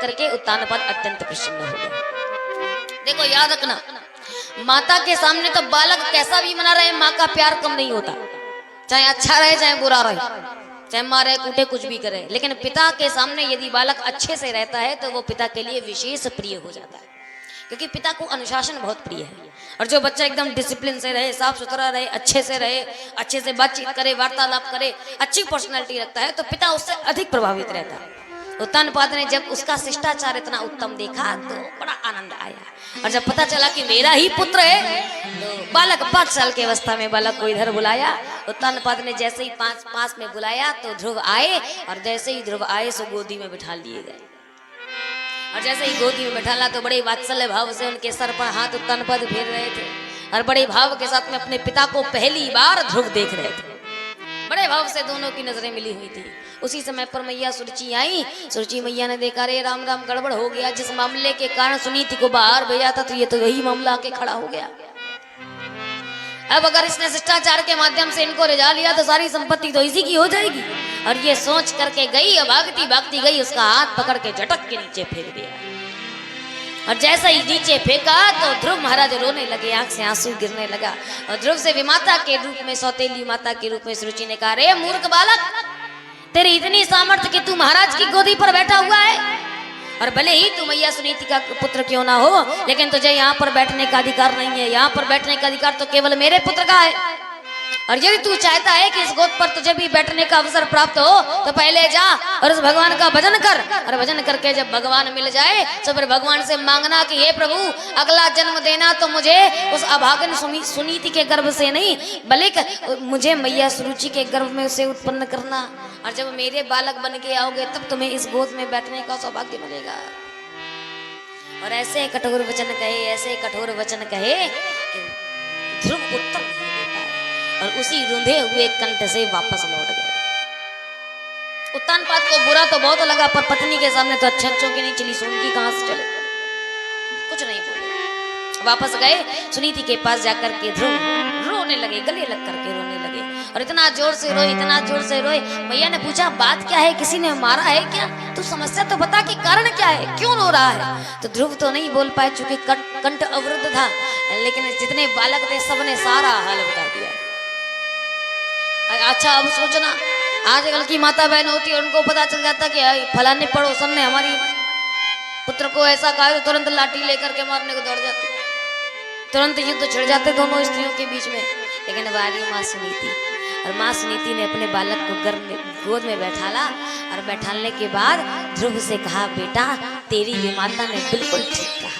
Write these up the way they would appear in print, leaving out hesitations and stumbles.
करके उत्तानपाद अत्यंत प्रसन्न हो गए। देखो याद रखना, माता के सामने तो बालक कैसा भी मना रहे, माँ का प्यार कम नहीं होता, चाहे अच्छा रहे चाहे बुरा रहे, चाहे मारे कूटे कुछ भी करे, लेकिन पिता के सामने यदि बालक अच्छे से रहता है तो वो पिता के लिए विशेष प्रिय हो जाता है, क्योंकि पिता को अनुशासन बहुत प्रिय है। और जो बच्चा एकदम डिसिप्लिन से रहे, साफ सुथरा रहे, अच्छे से रहे, अच्छे से बातचीत करे, वार्तालाप करे, अच्छी पर्सनैलिटी रखता है, तो पिता उससे अधिक प्रभावित रहता है। उत्तानपाद ने जब उसका शिष्टाचार इतना उत्तम देखा तो बड़ा आनंद आया, और जब पता चला कि मेरा ही पुत्र है तो बालक 5 साल की अवस्था में बालक को इधर बुलाया। उत्तानपाद ने जैसे ही पास में बुलाया तो ध्रुव आए, और जैसे ही ध्रुव आए सो गोदी में बिठा लिए गए, और जैसे ही गोदी में बैठाला तो बड़े वात्सल्य भाव से उनके सर पर हाथ उत्तानपाद फेर रहे थे, और बड़े भाव के साथ में अपने पिता को पहली बार ध्रुव देख रहे थे। बड़े भाव से दोनों की नजरें मिली हुई थी। उसी समय पर मैया सुरुचि आई। सुरुचि मैया ने देखा, रे राम राम, गड़बड़ हो गया, जिस मामले के कारण सुनीति को बाहर भेजा था तो ये तो वही मामला आके खड़ा हो गया। अब अगर इसने शिष्टाचार के माध्यम से इनको रिझा लिया तो सारी संपत्ति तो इसी की हो जाएगी। और ये सोच करके गई, भागती भागती गई, उसका हाथ पकड़ के झटक के नीचे फेंक दिया, और जैसा ही नीचे फेंका तो ध्रुव महाराज रोने लगे, आंख से आंसू गिरने लगा। और ध्रुव से विमाता के रूप में, सौतेली माता के रूप में सुरुचि ने कहा, रे मूर्ख बालक, तेरी इतनी सामर्थ्य कि तू महाराज की गोदी पर बैठा हुआ है, और भले ही तू मैया सुनीति का पुत्र क्यों ना हो, लेकिन तुझे यहाँ पर बैठने का अधिकार नहीं है। यहाँ पर बैठने का अधिकार तो केवल मेरे पुत्र का है, और यदि तू चाहता है कि इस गोद पर तुझे भी बैठने का अवसर प्राप्त हो तो पहले जा और उस भगवान का भजन कर, और भजन करके जब भगवान मिल जाए तो फिर भगवान से मांगना कि हे प्रभु, अगला जन्म देना तो मुझे उस अभागन सुनीति के गर्भ से नहीं, बल्कि मुझे मैया सुरुचि के गर्भ में उसे उत्पन्न करना, और जब मेरे बालक बन के आओगे तब तुम्हें इस गोद में बैठने का सौभाग्य मिलेगा। और ऐसे कठोर वचन कहे, ऐसे कठोर वचन कहे कि ध्रुव उत्तर नहीं दे पाए, और उसी रूंधे हुए कंठ से वापस लौट गए। उत्तानपाद को बुरा तो बहुत लगा, पर पत्नी के सामने तो अच्छे अच्छों की नहीं चली, सुनकी कहां से चले, कुछ नहीं बोले। वापस गए, सुनीति के पास जाकर के ध्रुव रोने लगे, गले लग करके रोने लगे, और इतना जोर से रोए, इतना जोर से रोए। मैया ने पूछा, बात क्या है, किसी ने मारा है क्या? तू समस्या तो बता कि कारण क्या है, क्यों रो रहा है? तो ध्रुव तो नहीं बोल पाए, चूंकि कंठ अवरुद्ध था, लेकिन जितने बालक थे सबने सारा हाल बता दिया। अच्छा अब सोचना, आजकल की माता बहन होती है, उनको पता चल जाता कि फलाने पड़ोसन ने हमारी पुत्र को ऐसा कहा, तो तुरंत लाठी लेकर के मारने को दौड़ जाते, तुरंत युद्ध छिड़ जाते दोनों स्त्रियों के बीच में। लेकिन बारी माँ सुनीति, और माँ सुनीति ने अपने बालक को गोद में बैठाला, और बैठाने के बाद ध्रुव से कहा, बेटा तेरी विमाता ने बिल्कुल ठीक कहा।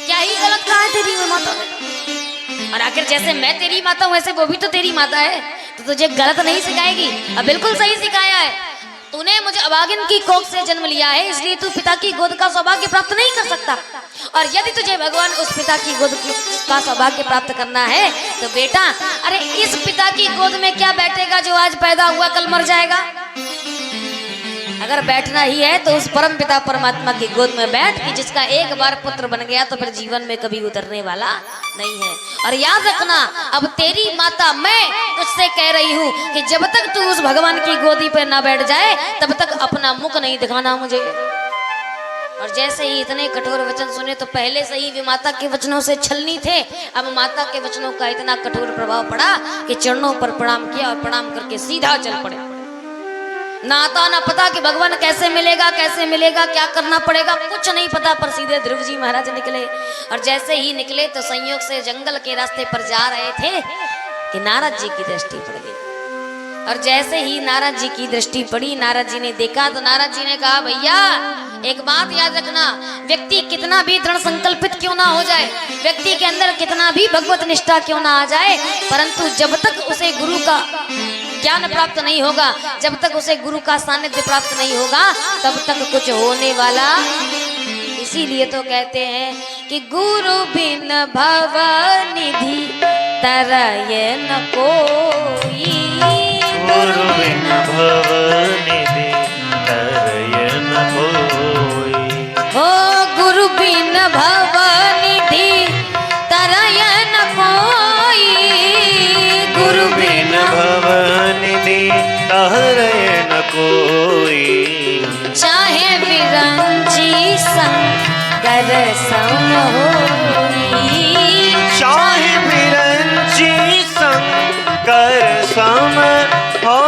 क्या ही गलत कहा है तेरी विमाता ने? और आखिर जैसे मैं तेरी माता हूं वैसे वो भी तो तेरी माता है, तो तुझे गलत नहीं सिखाएगी, अब बिल्कुल सही सिखाया है। तूने मुझे अभागिन की कोख से जन्म लिया है, इसलिए तू पिता की गोद का सौभाग्य प्राप्त नहीं कर सकता, और यदि तुझे भगवान उस पिता की गोद का सौभाग्य प्राप्त करना है तो बेटा, अरे इस पिता की गोद में क्या बैठेगा जो आज पैदा हुआ कल मर जाएगा? अगर बैठना ही है तो उस परम पिता परमात्मा की गोद में बैठ, कि जिसका एक बार पुत्र बन गया तो फिर जीवन में कभी उतरने वाला नहीं है। और याद रखना, अब तेरी माता मैं तुझसे कह रही हूँ कि जब तक तू उस भगवान की गोदी पर ना बैठ जाए तब तक अपना मुख नहीं दिखाना मुझे। और जैसे ही इतने कठोर वचन सुने तो पहले से ही वे माता के वचनों से छलनी थे, अब माता के वचनों का इतना कठोर प्रभाव पड़ा कि चरणों पर प्रणाम किया, और प्रणाम करके सीधा चल पड़े। ना आता ना पता कि भगवान कैसे मिलेगा, कैसे मिलेगा, क्या करना पड़ेगा, कुछ नहीं पता, पर सीधे ध्रुव जी महाराज निकले। और जैसे ही निकले तो संयोग से जंगल के रास्ते पर जा रहे थे कि नारद जी की दृष्टि पड़ गई। और जैसे ही नारद जी की दृष्टि पड़ी, नारद जी ने देखा तो नारद जी ने कहा, भैया एक बात याद रखना, व्यक्ति कितना भी दृढ़ संकल्पित क्यों ना हो जाए, व्यक्ति के अंदर कितना भी भगवत निष्ठा क्यों ना आ जाए, परंतु जब तक उसे गुरु का ज्ञान प्राप्त नहीं होगा, जब तक उसे गुरु का सानिध्य प्राप्त नहीं होगा, तब तक कुछ होने वाला। इसीलिए तो कहते हैं कि गुरु बिन भव निधि तरय न कोई, गुरु बिन भव निधि तरय न कोई, हो गुरु बिन भव निधि तरय न कोई, गुरु बिन भव निधि तरय न कोई, चाहे विरंग शंकर सम होई। चाहे बिरंची शंकर सम हो,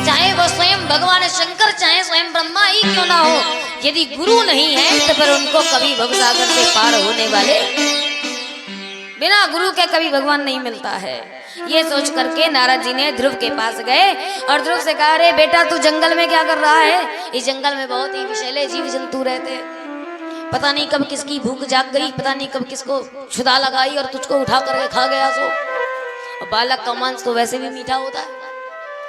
चाहे वो स्वयं भगवान शंकर, चाहे स्वयं ब्रह्मा ही क्यों ना हो, यदि गुरु नहीं है तो फिर उनको कभी भवसागर से पार होने वाले, बिना गुरु के कभी भगवान नहीं मिलता है। ये सोच करके नारद जी ने ध्रुव के पास गए और ध्रुव से कहा, अरे बेटा तू जंगल में क्या कर रहा है? इस जंगल में बहुत ही विषैले जीव जंतु रहते, पता नहीं कब किसकी भूख जाग गई, पता नहीं कब किसको क्षुधा लगाई और तुझको उठा करके खा गया। सो और बालक का मांस तो वैसे भी मीठा होता है,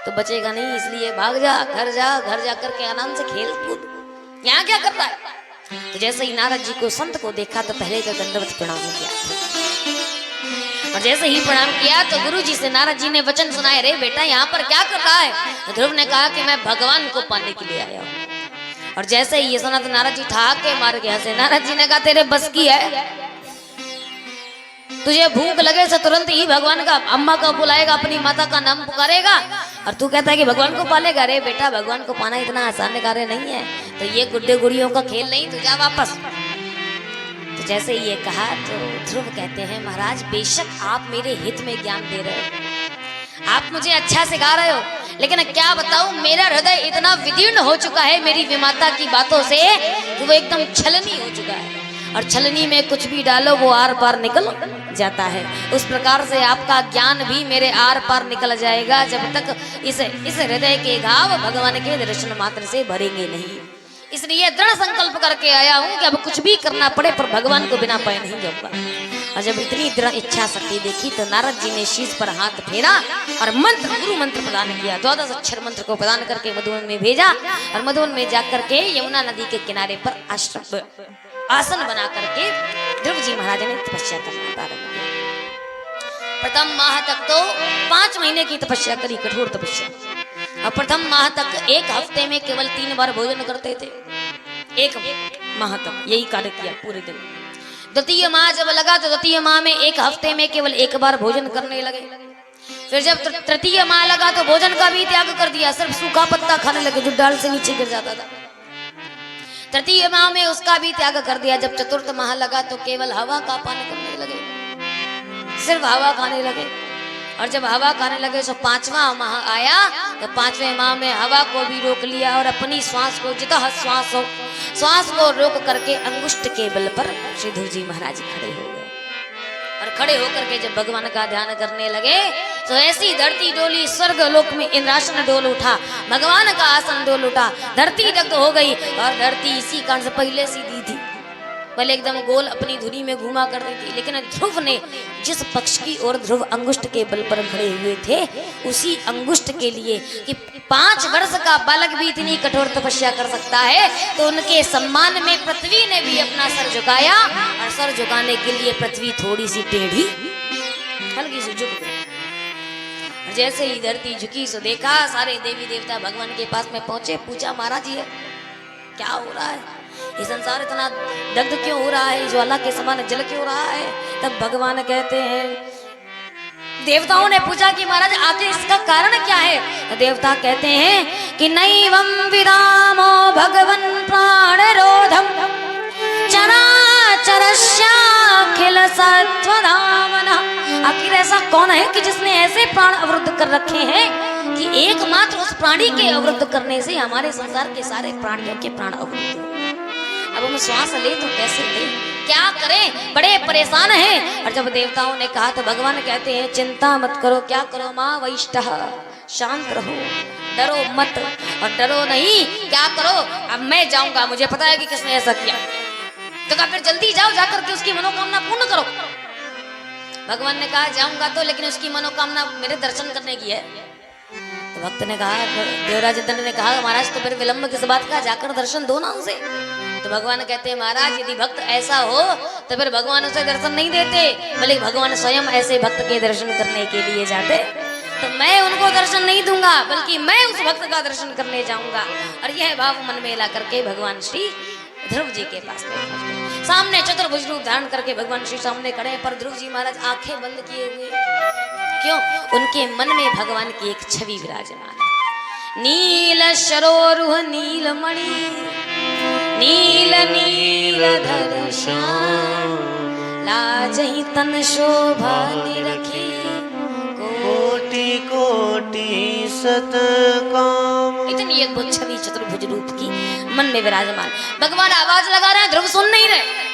तो बचेगा नहीं, इसलिए भाग जा, घर जा करके आराम से खेल कूद, यहाँ क्या कर रहा है? तो जैसे ही नारद जी को संत को देखा तो पहले तो दंडवत प्रणाम किया, और जैसे ही प्रणाम किया तो गुरु जी से नारद जी ने वचन सुनाए, रे बेटा यहाँ पर क्या कर रहा है? तो ध्रुव ने कहा कि मैं भगवान को पाने के लिए आया हूँ। और जैसे ही ये सुना तो नारद जी ठाक के मार गया से। नारद जी ने कहा, तेरे बस की है, तुझे भूख लगे से तुरंत ही भगवान का अम्मा का बुलाएगा, अपनी माता का नाम पुकारेगा, और तू कहता है कि भगवान को पालेगा। अरे बेटा भगवान को पाना इतना आसान कार्य नहीं है, तो ये गुड्डे गुड़ियों का खेल नहीं, तू जा वापस। तो जैसे ये कहा तो ध्रुव कहते हैं, महाराज बेशक आप मेरे हित में ज्ञान दे रहे हो, आप मुझे अच्छा सिखा रहे हो, लेकिन क्या बताऊं मेरा हृदय इतना विदीर्ण हो चुका है मेरी विमाता की बातों से कि वो एकदम छलनी हो चुका है, और छलनी में कुछ भी डालो वो आर पार निकल जाता है। उस प्रकार से आपका ज्ञान भी मेरे आर पार निकल जाएगा जब तक इस हृदय के घाव भगवान के दर्शन मात्र से भरेंगे नहीं। इसलिए दृढ़ संकल्प करके आया हूं कि अब कुछ भी करना पड़े पर भगवान को बिना पाए नहीं जाऊंगा। और जब इतनी दृढ़ इच्छा शक्ति देखी तो नारद जी ने शीश पर हाथ फेरा और मंत्र, गुरु मंत्र प्रदान किया। 12 अक्षर मंत्र को प्रदान करके मधुवन में भेजा, और मधुवन में जाकर के यमुना नदी के किनारे पर आसन बना करके ध्रुव जी महाराज ने तपस्या करना प्रारंभ किया। प्रथम माह तक तो 5 महीने की तपस्या करी, कठोर तपस्या। और प्रथम माह तक 1 हफ्ते में केवल 3 बार भोजन करते थे, 1 माह तक यही कार्य किया पूरे दिन। द्वितीय माह जब लगा तो द्वितीय माह में 1 हफ्ते में केवल 1 बार भोजन करने लगे। फिर जब तृतीय माह लगा तो भोजन का भी त्याग कर दिया, सिर्फ सूखा पत्ता खाने लगे जो डाल से नीचे गिर जाता था। तृतीय माह में उसका भी त्याग कर दिया। जब चतुर्थ माह लगा तो केवल हवा का पान करने लगे, सिर्फ हवा खाने लगे। और जब हवा खाने लगे तो 5वां माह आया तो 5वें माह में हवा को भी रोक लिया और अपनी श्वास को, जितना श्वास हो, श्वास को रोक करके अंगुष्ठ के बल पर श्री ध्रुव जी महाराज खड़े हो गए। और खड़े होकर के जब भगवान का ध्यान करने लगे तो ऐसी धरती डोली, स्वर्ग लोक में इंद्रासन डोल उठा, भगवान का आसन डोल उठा, धरती दग्ध हो गई। और धरती इसी कारण से पहले सीधी थी, पहले एकदम गोल अपनी धुरी में घुमा करती थी, लेकिन ध्रुव ने जिस पक्ष की ओर ध्रुव अंगुष्ठ के बल पर खड़े हुए थे उसी अंगुष्ठ के लिए कि 5 वर्ष का बालक भी इतनी कठोर तपस्या कर सकता है, तो उनके सम्मान में पृथ्वी ने भी अपना सर झुकाया। और सर झुकाने के लिए पृथ्वी थोड़ी सी टेढ़ी, हल्की सी झुक गई। जैसे ही धरती झुकी सो देखा सारे देवी देवता भगवान के पास में पहुंचे, पूछा महाराज ये क्या हो रहा है, ये संसार इतना दग्ध क्यों हो रहा है, ज्वाला के समान जल क्यों रहा है। तब भगवान कहते हैं, देवताओं ने पूछा कि महाराज आखिर इसका कारण क्या है। तो देवता कहते हैं कि नैवं विदामो भगवन् प्राणरोधम चराचरस्याखिल सत्वधामना। आखिर ऐसा कौन है कि जिसने ऐसे प्राण अवरुद्ध कर रखे हैं कि एकमात्र उस प्राणी के अवरुद्ध करने से हमारे संसार के सारे प्राणियों के प्राण अवरुद्ध हो। अब हम श्वास ले तो कैसे ले, क्या करें, बड़े परेशान हैं। और जब देवताओं ने कहा तो भगवान कहते हैं, चिंता मत करो, क्या करो माँ वैष्टः, शांत रहो, डरो मत। और डरो नहीं, क्या करो, अब मैं जाऊंगा, मुझे पता है कि किसने ऐसा किया, तो कहा फिर जल्दी जाओ, जाकर के उसकी मनोकामना पूर्ण करो। भगवान ने कहा जाऊंगा तो, लेकिन उसकी मनोकामना मेरे दर्शन करने की है। तो भक्त ने कहा, देवराज दंड ने कहा, महाराज तो फिर विलंब किस बात का, जाकर दर्शन दो ना उसे। तो भगवान कहते हैं, महाराज यदि भक्त ऐसा हो तो फिर भगवान उसे दर्शन नहीं देते, बल्कि भगवान स्वयं ऐसे भक्त के दर्शन करने के लिए जाते। तो मैं उनको दर्शन नहीं दूंगा, बल्कि मैं उस भक्त का दर्शन करने जाऊंगा। और यह भाव मन में ला करके भगवान श्री ध्रुव जी के पास में सामने चतुर्भुज रूप धारण करके भगवान श्री सामने खड़े, पर ध्रुव जी महाराज आंखें बंद किए हुए। क्यों? उनके मन में भगवान की एक छवि विराजमान है। नील सरोरुह नीलमणि नील नीलधर श्याम लाजहि तन शोभा निरखी कोटि कोटि सत काम। इतनी अद्भुत छवि चतुर्भुज रूप की मन में विराजमान। भगवान आवाज लगा रहे हैं, ध्रुव सुन नहीं रहे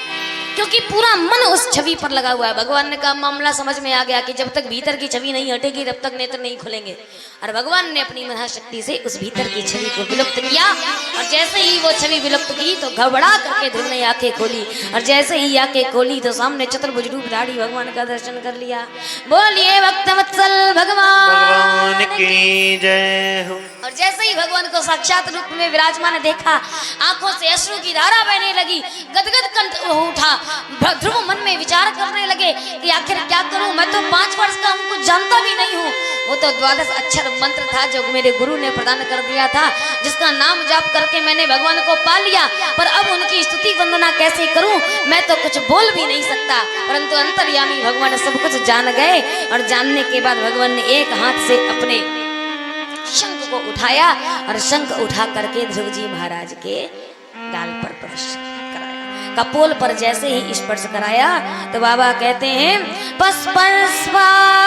क्योंकि पूरा मन उस छवि पर लगा हुआ है। भगवान ने कहा मामला समझ में आ गया कि जब तक भीतर की छवि नहीं हटेगी तब तक नेत्र नहीं खुलेंगे। और भगवान ने अपनी महाशक्ति से उस भीतर की छवि को विलुप्त किया और जैसे ही वो छवि विलुप्त की तो घबरा करके ध्रुव ने आंखें खोली और जैसे ही आंखें खोली तो सामने चतुर्भुज रूपधारी भगवान का दर्शन कर लिया। बोलिए भक्तवत्सल भगवान की जय हो। और जैसे ही भगवान को साक्षात रूप में विराजमान देखा, आंखों से अश्रु की धारा बहने लगी, गदगद कंठ उठा। ध्रुव मन में विचार करने लगे कि आखिर क्या करूं, मैं तो 5 वर्ष का हूं, कुछ जानता भी नहीं हूं। वो तो 12 अक्षर मंत्र था जो मेरे गुरु ने प्रदान कर दिया था, जिसका नाम जाप करके मैंने भगवान को पा लिया, पर अब उनकी स्तुति वंदना कैसे करूं, मैं तो कुछ बोल भी नहीं सकता। परंतु अंतर्यामी भगवान सब कुछ जान गए और जानने के बाद भगवान ने एक हाथ से अपने शंख को उठाया और शंख उठा करके ध्रुव जी महाराज के गाल पर स्पर्श कराया। कपोल पर जैसे ही स्पर्श कराया तो बाबा कहते हैं पस्पर्शवालम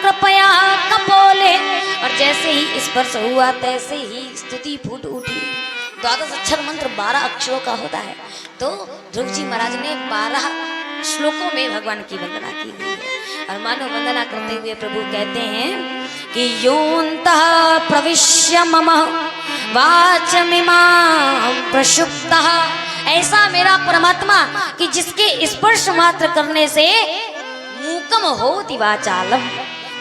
कृपया कपोले, और जैसे ही स्पर्श हुआ तैसे ही स्तुति फूट उठी। 12 अक्षर मंत्र 12 अक्षरों का होता है, तो ध्रुव जी महाराज ने 12 श्लोकों में भगवान की वंदना की हुई है। और मानो वंदना करते हुए प्रभु कहते हैं कि योऽन्तः प्रविश्य मम वाचमिमां प्रक्षुब्धः, ऐसा मेरा परमात्मा कि जिसके स्पर्श मात्र करने से मूकम होति वाचालम,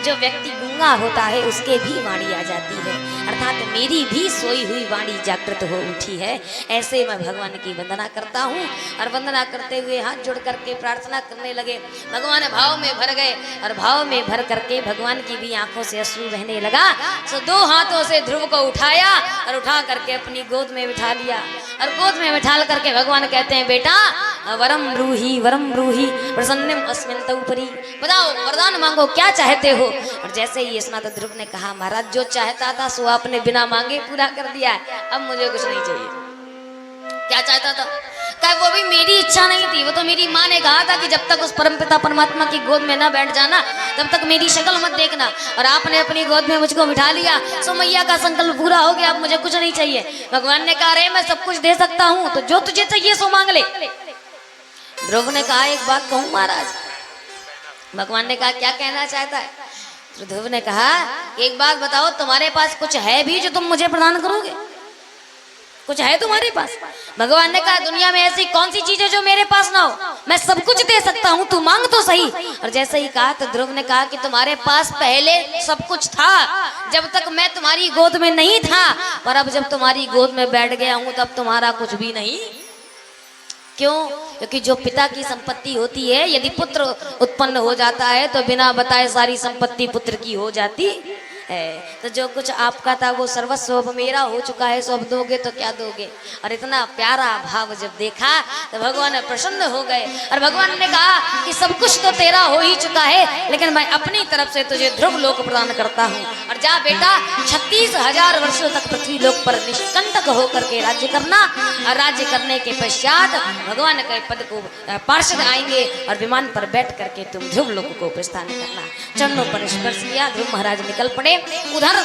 जो व्यक्ति गूंगा होता है उसके भी वाणी आ जाती है, अर्थात मेरी भी सोई हुई वाणी जागृत हो उठी है। ऐसे मैं भगवान की वंदना करता हूँ। और वंदना करते हुए हाथ जोड़ करके प्रार्थना करने लगे। भगवान भाव में भर गए और भाव में भर करके भगवान की भी आंखों से अश्रु बहने लगा। तो 2 हाथों से ध्रुव को उठाया और उठा करके अपनी गोद में बिठा लिया। और गोद में बिठा करके भगवान कहते हैं बेटा वरम ब्रूहि प्रसन्नम अस्मिन् तव परि, बताओ वरदान मांगो, क्या चाहते हो। और जैसे ही सुना तो ध्रुव ने कहा महाराज जो चाहता था सो आपने बिना मांगे पूरा कर दिया है, अब मुझे कुछ नहीं चाहिए। क्या चाहता था? क्या वो भी मेरी इच्छा नहीं थी, वो तो मेरी माँ ने कहा था कि जब तक उस परमपिता परमात्मा की गोद में ना बैठ जाना तब तक मेरी शक्ल मत देखना, और आपने अपनी गोद में मुझको बिठा लिया, सो मैया का संकल्प पूरा हो गया, अब मुझे कुछ नहीं चाहिए। भगवान ने कहा अरे मैं सब कुछ दे सकता हूँ, तो जो तुझे चाहिए सो मांग ले। ध्रुव ने कहा एक बात कहूँ महाराज। भगवान ने कहा क्या कहना चाहता है? तो ध्रुव ने कहा एक बात बताओ, तुम्हारे पास कुछ है भी जो तुम मुझे प्रदान करोगे? कुछ है तुम्हारे पास? भगवान ने कहा दुनिया में ऐसी कौन सी चीज है जो मेरे पास ना हो, मैं सब कुछ दे सकता हूँ, तू मांग तो सही। और जैसे ही कहा तो ध्रुव ने कहा कि तुम्हारे पास पहले सब कुछ था जब तक मैं तुम्हारी गोद में नहीं था, पर अब जब तुम्हारी गोद में बैठ गया हूँ तब तुम्हारा कुछ भी नहीं। क्यों? क्योंकि जो पिता की संपत्ति होती है, यदि पुत्र उत्पन्न हो जाता है तो बिना बताए सारी संपत्ति पुत्र की हो जाती है। तो जो कुछ आपका था वो सर्वस्व अब मेरा हो चुका है, सो अब दोगे तो क्या दोगे। और इतना प्यारा भाव जब देखा तो भगवान प्रसन्न हो गए और भगवान ने कहा कि सब कुछ तो तेरा हो ही चुका है, लेकिन मैं अपनी तरफ से तुझे ध्रुव लोक प्रदान करता हूँ। और जा बेटा 36,000 वर्षों तक पृथ्वी लोक पर निष्कंटक होकर के राज्य करना, और राज्य करने के पश्चात भगवान के पद को पार्षद आएंगे और विमान पर बैठ करके तुम ध्रुव लोक को प्रस्थान करना। चरणों पर स्पर्श किया, ध्रुव महाराज निकल पड़े। उधर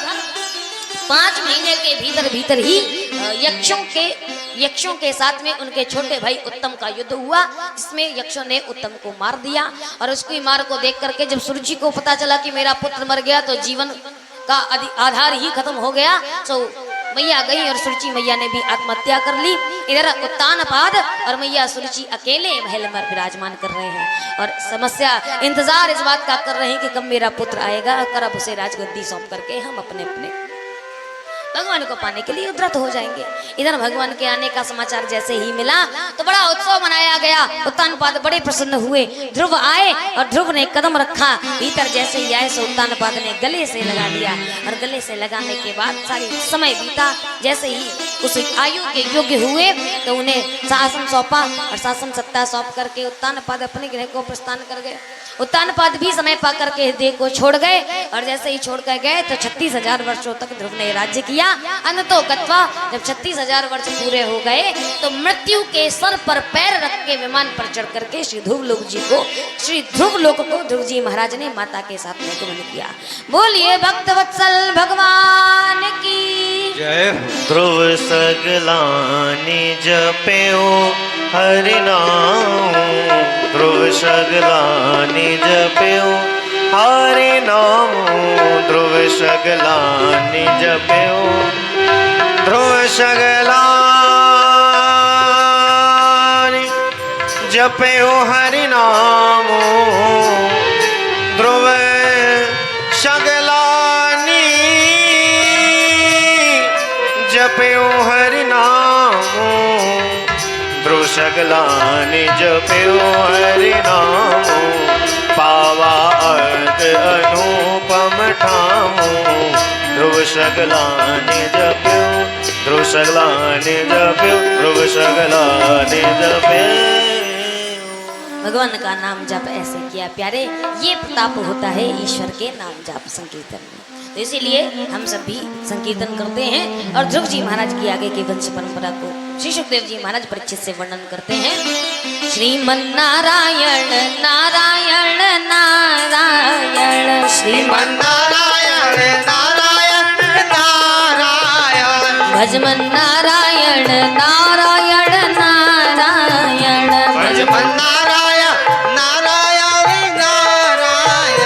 5 महीने के भीतर ही यक्षों के साथ में उनके छोटे भाई उत्तम का युद्ध हुआ, जिसमें यक्षों ने उत्तम को मार दिया। और उसकी मार को देख करके जब सुरुचि को पता चला कि मेरा पुत्र मर गया तो जीवन का आधार ही खत्म हो गया, तो मैया गई और सुरुचि मैया ने भी आत्महत्या कर ली। इधर उत्तानपाद और मैया सुरुचि अकेले महल में विराजमान कर रहे हैं और समस्या इंतजार इस बात का कर रहे हैं कि कब मेरा पुत्र आएगा, कर अब उसे राजगद्दी सौंप करके हम अपने अपने भगवान को पाने के लिए उद्रत हो जाएंगे। इधर भगवान के आने का समाचार जैसे ही मिला तो बड़ा उत्सव मनाया गया। उत्तानपाद बड़े प्रसन्न हुए। ध्रुव आए और ध्रुव ने कदम रखा, भीतर जैसे ही आए सो उत्तानपाद ने गले से लगा लिया और गले से लगाने के बाद सारी समय बीता। जैसे ही उस आयु के योग्य हुए तो उन्हें शासन सौंपा और शासन सत्ता सौंप करके उत्तानपाद अपने गृह को प्रस्थान कर गए। उत्तानपाद भी समय पा करके देह को छोड़ गए और जैसे ही छोड़ कर गए तो 36,000 वर्षों तक ध्रुव ने राज्य किया। किया। अनतो गत्वा जब 36,000 वर्ष पूरे हो गए तो मृत्यु के सर पर पैर रख के विमान पर चढ़ करके श्री ध्रुवलोक को ध्रुव जी महाराज ने माता के साथ में गमन किया। बोलिए भक्तवत्सल भगवान की जय हो। ध्रुव सगलानि जप्यो हरि नाम, ध्रुव सगलानि जप्यो हरि नाम, ध्रुव सगलानि जप्यो, ध्रुव सगलानि जप्यो हरि नाम, ध्रुव सगलानि जप्यो हरि नाम, ध्रुव सगलानि जप्यो हरि नाम, पावा अर्थ अनुपम ठामो, ध्रुव सगलानि जप्यो, ध्रुव सगलानि जप्यो, ध्रुव सगलानि जप्यो। भगवान का नाम जप ऐसे किया प्यारे, ये प्रताप होता है ईश्वर के नाम जाप संकीर्तन में। तो इसीलिए हम सब भी संकीर्तन करते हैं और ध्रुव जी महाराज की आगे की वंश परंपरा को श्री सुखदेव जी महाराज परिचित से वर्णन करते हैं। श्रीमन्नारायण नारायण नारायण, श्रीमन्नारायण नारायण नारायण, भजमन नारायण नारायण नारायण, भजमन नारायण नारायण नारायण,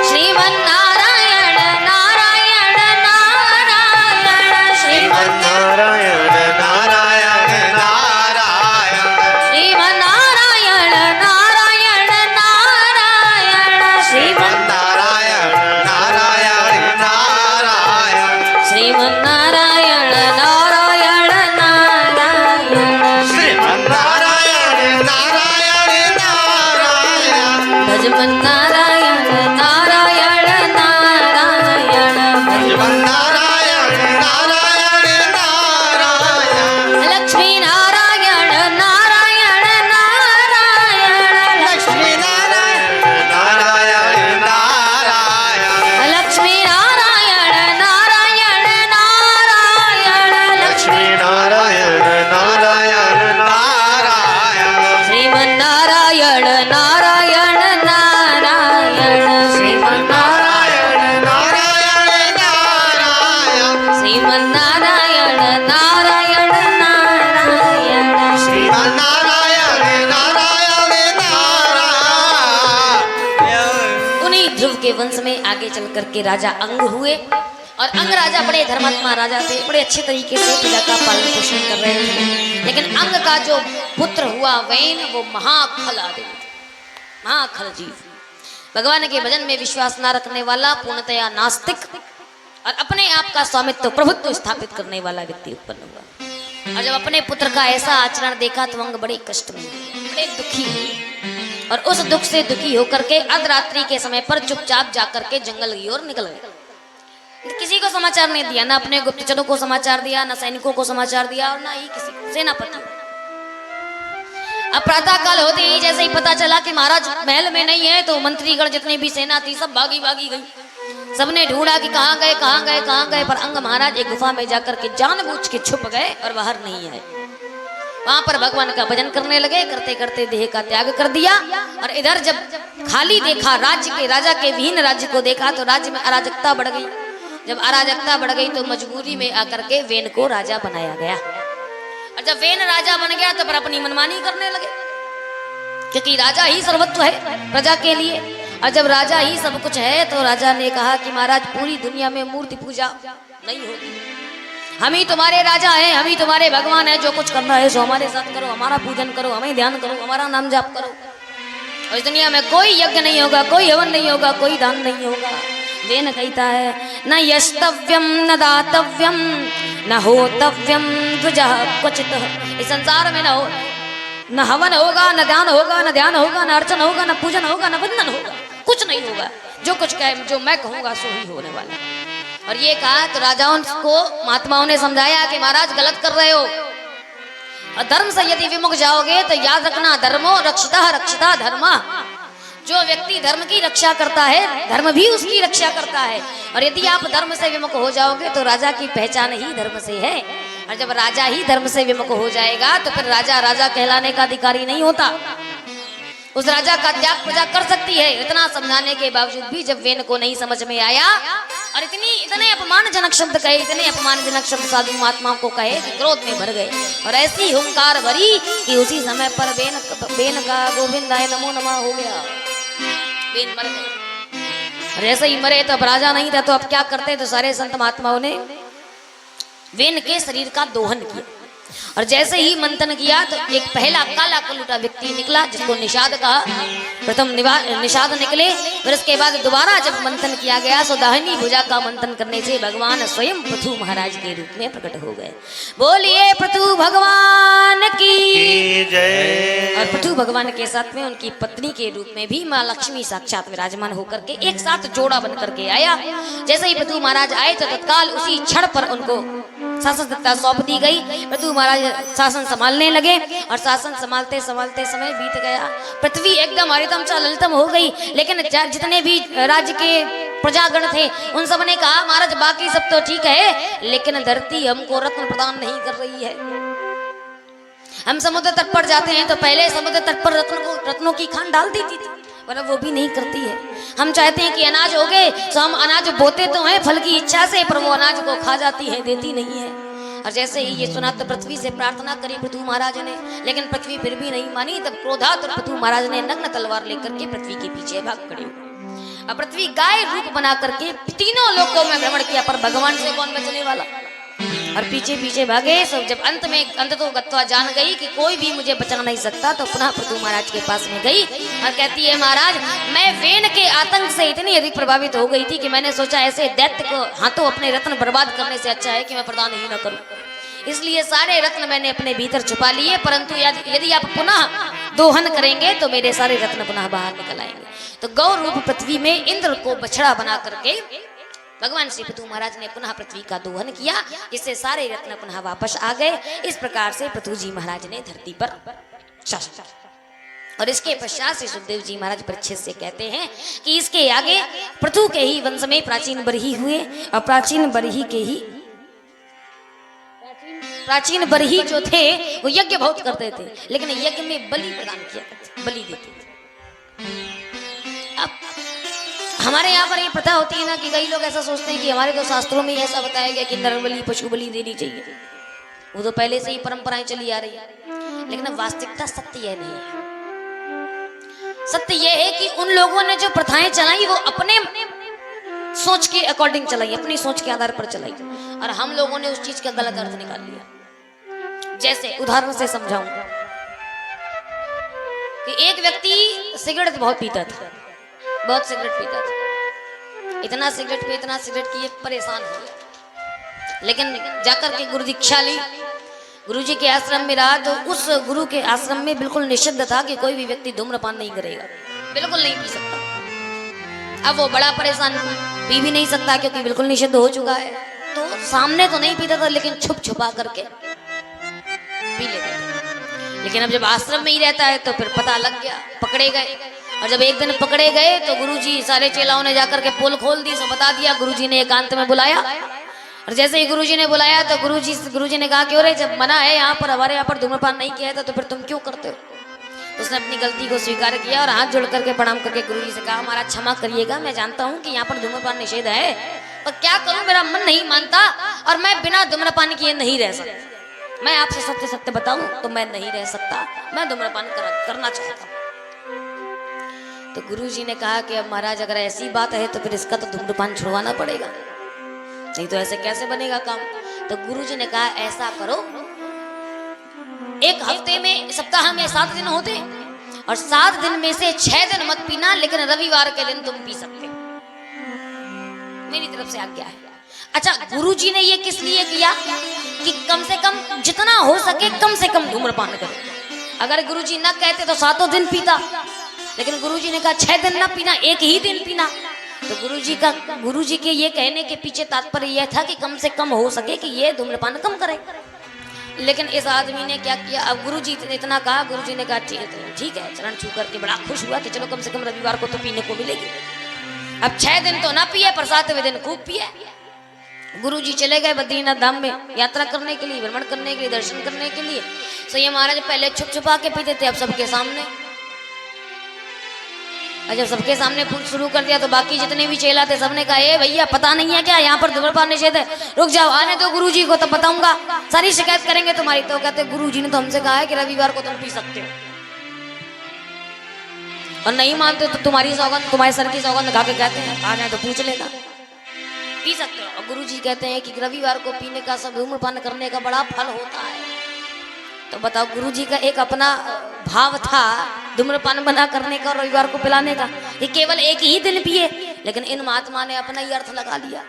श्रीमन्नारायण नारायण नारायण, श्रीमन्नारायण नारायण नारायण, श्रीमन्नारायण नारायण नारायण, श्रीमन्नारायण नारायण नारायण, श्रीमन्नारायण नारायण नारायण, श्रीमन्नारायण नारायण नारायण, भजमन नारायण नारायण नारायण, भजमन्नारायण नारायण नारायण, लक्ष्मी नारायण नारायण नारायण, लक्ष्मी नारायण नारायण नारायण, लक्ष्मी नारायण नारायण नारायण, लक्ष्मी नारायण नारायण नारायण, श्रीमन्नारायण नारायण नारायण, श्रीमन्नारायण नारायण नारायण, श्रीमन्नारायण नारायण नारायण, श्रीमन्नारायण नारायण नारायण। उन्हीं ध्रुव के वंश में आगे चल करके राजा अंग हुए और अंग राजा बड़े धर्मात्मा राजा थे, बड़े अच्छे तरीके से प्रजा का पालन पोषण कर रहे थे। लेकिन अंग का जो पुत्र हुआ वैन, वो महाखल आदि, महाखल जीव, भगवान के भजन में विश्वास न रखने वाला, पूर्णतया नास्तिक और अपने आप का स्वामित्व प्रभुत्व स्थापित करने वाला व्यक्ति उत्पन्न हुआ। और जब अपने पुत्र का ऐसा आचरण देखा तो अंग बड़े कष्ट में, बड़े दुखी हुए और उस दुख से दुखी होकर के अर्धरात्रि के समय पर चुपचाप जाकर के जंगल की ओर निकल गए। किसी को समाचार नहीं दिया, ना अपने गुप्तचरों को समाचार दिया, ना सैनिकों को समाचार दिया और ना ही किसी को सेनापति। अब प्रातः काल होते ही जैसे ही पता चला कि महाराज महल में नहीं है तो मंत्रीगण जितनी भी सेना थी सब भागी भागी गई। सबने ढूंढा कि कहाँ गए कहाँ गए कहाँ गए, पर अंग महाराज एक गुफा में जाकर के जानबूझ के छुप गए और बाहर नहीं आए। वहां पर भगवान का भजन करने लगे, करते करते देह का त्याग कर दिया। और इधर जब खाली देखा, राज्य के राजा के विहीन राज्य को देखा तो राज्य में अराजकता बढ़ गई। जब अराजकता बढ़ गई तो मजबूरी में आकर के वेन को राजा बनाया गया। और जब वेन राजा बन गया तो पर अपनी मनमानी करने लगे, क्योंकि राजा ही सर्वस्व है प्रजा के लिए। और जब राजा ही सब कुछ है तो राजा ने कहा कि महाराज पूरी दुनिया में मूर्ति पूजा नहीं होगी, हम ही तुम्हारे राजा हैं, हम ही तुम्हारे भगवान हैं, जो कुछ करना है सो हमारे साथ करो, हमारा पूजन करो, हमें ध्यान करो, हमारा नाम जाप करो। और इस दुनिया में कोई यज्ञ नहीं होगा, कोई हवन नहीं होगा, कोई दान नहीं होगा। वेन कहता है न यस्तव्यम न दातव्यम न होतव्यम द्विजः क्वचित। इस संसार में न हवन होगा, न दान होगा, न ध्यान होगा, न अर्चन होगा, न पूजन होगा, न वंदन होगा, कुछ नहीं होगा। जो कुछ कहे, जो मैं कहूँगा सो ही होने वाला। और ये कहा तो राजाओं को महात्माओं ने समझाया कि महाराज गलत कर रहे हो, और धर्म से यदि विमुख जाओगे तो याद रखना धर्मो रक्षिता रक्षिता धर्म। जो व्यक्ति धर्म की रक्षा करता है धर्म भी उसकी रक्षा करता है। और यदि आप धर्म से विमुख हो जाओगे तो राजा की पहचान ही धर्म से है। और जब राजा ही धर्म से विमुख हो जाएगा तो फिर राजा राजा कहलाने का अधिकारी नहीं होता। उस राजा का त्याग प्रजा कर सकती है। इतना समझाने के बावजूद भी जब वेन को नहीं समझ में आया और इतने अपमानजनक शब्द कहे, इतने अपमानजनक शब्द साधु महात्माओं को कहे कि क्रोध में भर गए और ऐसी हुंकार भरी कि उसी समय पर बेन का गोविंदाय नमो नमः हो गया। बेन मर गए और ऐसे ही मरे तो अब राजा नहीं था तो अब क्या करते, तो सारे संत महात्माओं ने वेन के शरीर का दोहन किया। और जैसे ही मंथन किया तो एक पहला काला कलूटा व्यक्ति निकला जिसको निषाद कहा। प्रथम निषाद निकले, फिर उसके बाद दोबारा जब मंथन किया गया तो दाहिनी भुजा का मंथन करने से भगवान स्वयं पृथु महाराज के रूप में प्रकट हो गए। बोलिए पृथु भगवान की जय। और पृथु भगवान के साथ में उनकी पत्नी के रूप में भी माँ लक्ष्मी साक्षात विराजमान होकर के एक साथ जोड़ा बन करके आया। जैसे ही पृथु महाराज आए तो तत्काल उसी क्षण पर उनको शासन सत्ता सौंप दी गई। पृथु महाराज शासन संभालने लगे और शासन संभालते संभालते समय बीत गया। पृथ्वी एकदम हरितम सा ललितम हो गई। लेकिन जितने भी राज्य के प्रजागण थे उन सब ने कहा महाराज बाकी सब तो ठीक है लेकिन धरती हमको रत्न प्रदान नहीं कर रही है। हम समुद्र तट पर जाते हैं तो पहले समुद्र तट पर रत्नों की खान डाल देती थी पर अब वो भी नहीं करती है। हम चाहते हैं कि अनाज हो गए तो हम अनाज बोते तो हैं फल की इच्छा से, पर वो अनाज को खा जाती है, देती नहीं है। और जैसे ही ये सुना तो पृथ्वी से प्रार्थना करी पृथु महाराज ने, लेकिन पृथ्वी फिर भी नहीं मानी। तब क्रोधात पृथु महाराज ने नग्न तलवार लेकर के पृथ्वी के पीछे भाग खड़े हुए। अब पृथ्वी गाय रूप बना करके तीनों लोकों में भ्रमण किया पर भगवान से कौन बचने वाला। और पीछे पीछे भागे सब। जब अंत तो गत्वा जान गई कि कोई भी मुझे बचा नहीं सकता तो पुनः पृथु महाराज के पास में गई और कहती है महाराज मैं वेन के आतंक से इतनी अधिक प्रभावित हो गई थी कि मैंने सोचा ऐसे दैत्य को हाथों अपने रत्न बर्बाद करने से अच्छा है कि मैं प्रदान ही न करूं। इसलिए सारे रत्न मैंने अपने भीतर छुपा लिए, परंतु यदि आप पुनः दोहन करेंगे तो मेरे सारे रत्न पुनः बाहर निकल आएंगे। तो गौ रूप पृथ्वी में इंद्र को बछड़ा बना करके भगवान श्री पृथु महाराज ने पुनः पृथ्वी का दोहन किया, जिससे सारे रत्न पुनः वापस आ गए। इस प्रकार से पृथु जी महाराज ने धरती पर शासन। और इसके पश्चात श्री सुखदेव जी महाराज परीक्षित से कहते हैं कि इसके आगे पृथु के ही वंश में प्राचीन बरही हुए और प्राचीन बरही जो थे वो यज्ञ बहुत करते थे, लेकिन यज्ञ में बलि प्रदान किया करते, बलि देते थे। अब हमारे यहाँ पर ये प्रथा होती है ना कि कई लोग ऐसा सोचते हैं कि हमारे तो शास्त्रों में ऐसा बताया गया कि नर बलि पशु बलि देनी चाहिए, वो तो पहले से ही परंपराएं चली आ रही है। लेकिन वास्तविकता सत्य यह नहीं है। सत्य यह है कि उन लोगों ने जो प्रथाएं चलाई वो अपने सोच के अकॉर्डिंग चलाई, अपनी सोच के आधार पर चलाई, और हम लोगों ने उस चीज का गलत अर्थ निकाल लिया। जैसे उदाहरण से समझाऊंगा कि एक व्यक्ति सिगरेट बहुत पीता था, बहुत सिगरेट पीता था, इतना सिगरेट पिए परेशान हो गया। लेकिन जाकर के गुरु दीक्षा ली, गुरु जी के आश्रम में रहा तो उस गुरु के आश्रम में बिल्कुल निषिद्ध था कि कोई भी व्यक्ति धूम्रपान नहीं करेगा, बिल्कुल नहीं पी सकता। अब वो बड़ा परेशान, पी भी नहीं सकता क्योंकि बिल्कुल निषिद्ध हो चुका है। तो सामने तो नहीं पीता था लेकिन छुप छुपा करके पी लेता था। लेकिन अब जब आश्रम में ही रहता है तो फिर पता लग गया, पकड़े गए। और जब एक दिन पकड़े गए तो गुरुजी सारे चेलाओं ने जाकर के पोल खोल दी, सब बता दिया। गुरुजी ने एकांत में बुलाया और जैसे ही गुरुजी ने बुलाया तो गुरुजी ने कहा कि अरे जब मना है यहाँ पर, हमारे यहाँ पर धूम्रपान नहीं किया था तो फिर तुम क्यों करते हो। तो उसने अपनी गलती को स्वीकार किया और हाथ जोड़ करके प्रणाम करके गुरुजी से कहा हमारा क्षमा करिएगा, मैं जानता हूँ कि यहाँ पर धूम्रपान निषेध है, पर क्या करूँ मेरा मन नहीं मानता और मैं बिना धूम्रपान किए नहीं रह सकता। मैं आपसे सत्य सत्य बताऊं तो मैं नहीं रह सकता, मैं धूम्रपान करना चाहता हूँ। तो गुरुजी ने कहा कि अब महाराज अगर ऐसी बात है तो फिर इसका तो धूम्रपान छुड़वाना पड़ेगा, नहीं तो ऐसे कैसे बनेगा काम। तो गुरुजी ने कहा ऐसा करो, एक हफ्ते में सप्ताह में 7 दिन होते और 7 दिन में से 6 दिन मत पीना, लेकिन रविवार के दिन तुम पी सकते हो, मेरी तरफ से आज्ञा है। अच्छा, गुरुजी ने ये किस लिए किया कि कम से कम जितना हो सके कम से कम धूम्रपान करो। अगर गुरुजी न कहते तो 7 दिन पीता, लेकिन गुरुजी ने कहा 6 दिन ना पीना, एक ही दिन पीना। तो गुरुजी के ये कहने के पीछे तात्पर्य यह था कि कम से कम हो सके कि ये धूम्रपान कम करे। लेकिन इस आदमी ने क्या किया, अब गुरुजी ने इतना कहा, गुरुजी ने कहा ठीक है, चरण छू करके बड़ा खुश हुआ कि चलो कम से कम रविवार को तो पीने को मिलेगी। अब 6 दिन तो ना पिए, पर 7वें दिन खूब पिए। गुरुजी चले गए बद्रीनाथ धाम में यात्रा करने के लिए, भ्रमण करने के लिए, दर्शन करने के लिए। तो ये महाराज पहले छुप छुपा के पीते थे, अब सबके सामने। और जब सबके सामने शुरू कर दिया तो बाकी जितने भी चेला थे सबने कहा, ए भैया पता नहीं है क्या यहाँ पर धूम्रपान निषेध है, रुक जाओ, आने दो गुरुजी को, तो बताऊंगा, सारी शिकायत करेंगे तुम्हारी। तो कहते गुरुजी ने तो हमसे कहा है कि रविवार को तुम पी सकते हो, और नहीं मानते तो तुम्हारी सौगंध, तुम्हारे सर की सौगंध खा के कहते हैं, आ जाए तो पूछ लेना, पी सकते हो। और गुरुजी कहते हैं कि रविवार को पीने का, सब धूम्रपान करने का बड़ा फल होता है। तो बताओ, गुरुजी का एक अपना भाव था धूम्रपान बना करने का और रविवार को पिलाने का, ये केवल एक ही दिन पिए, लेकिन इन महात्मा ने अपना ही अर्थ लगा लिया।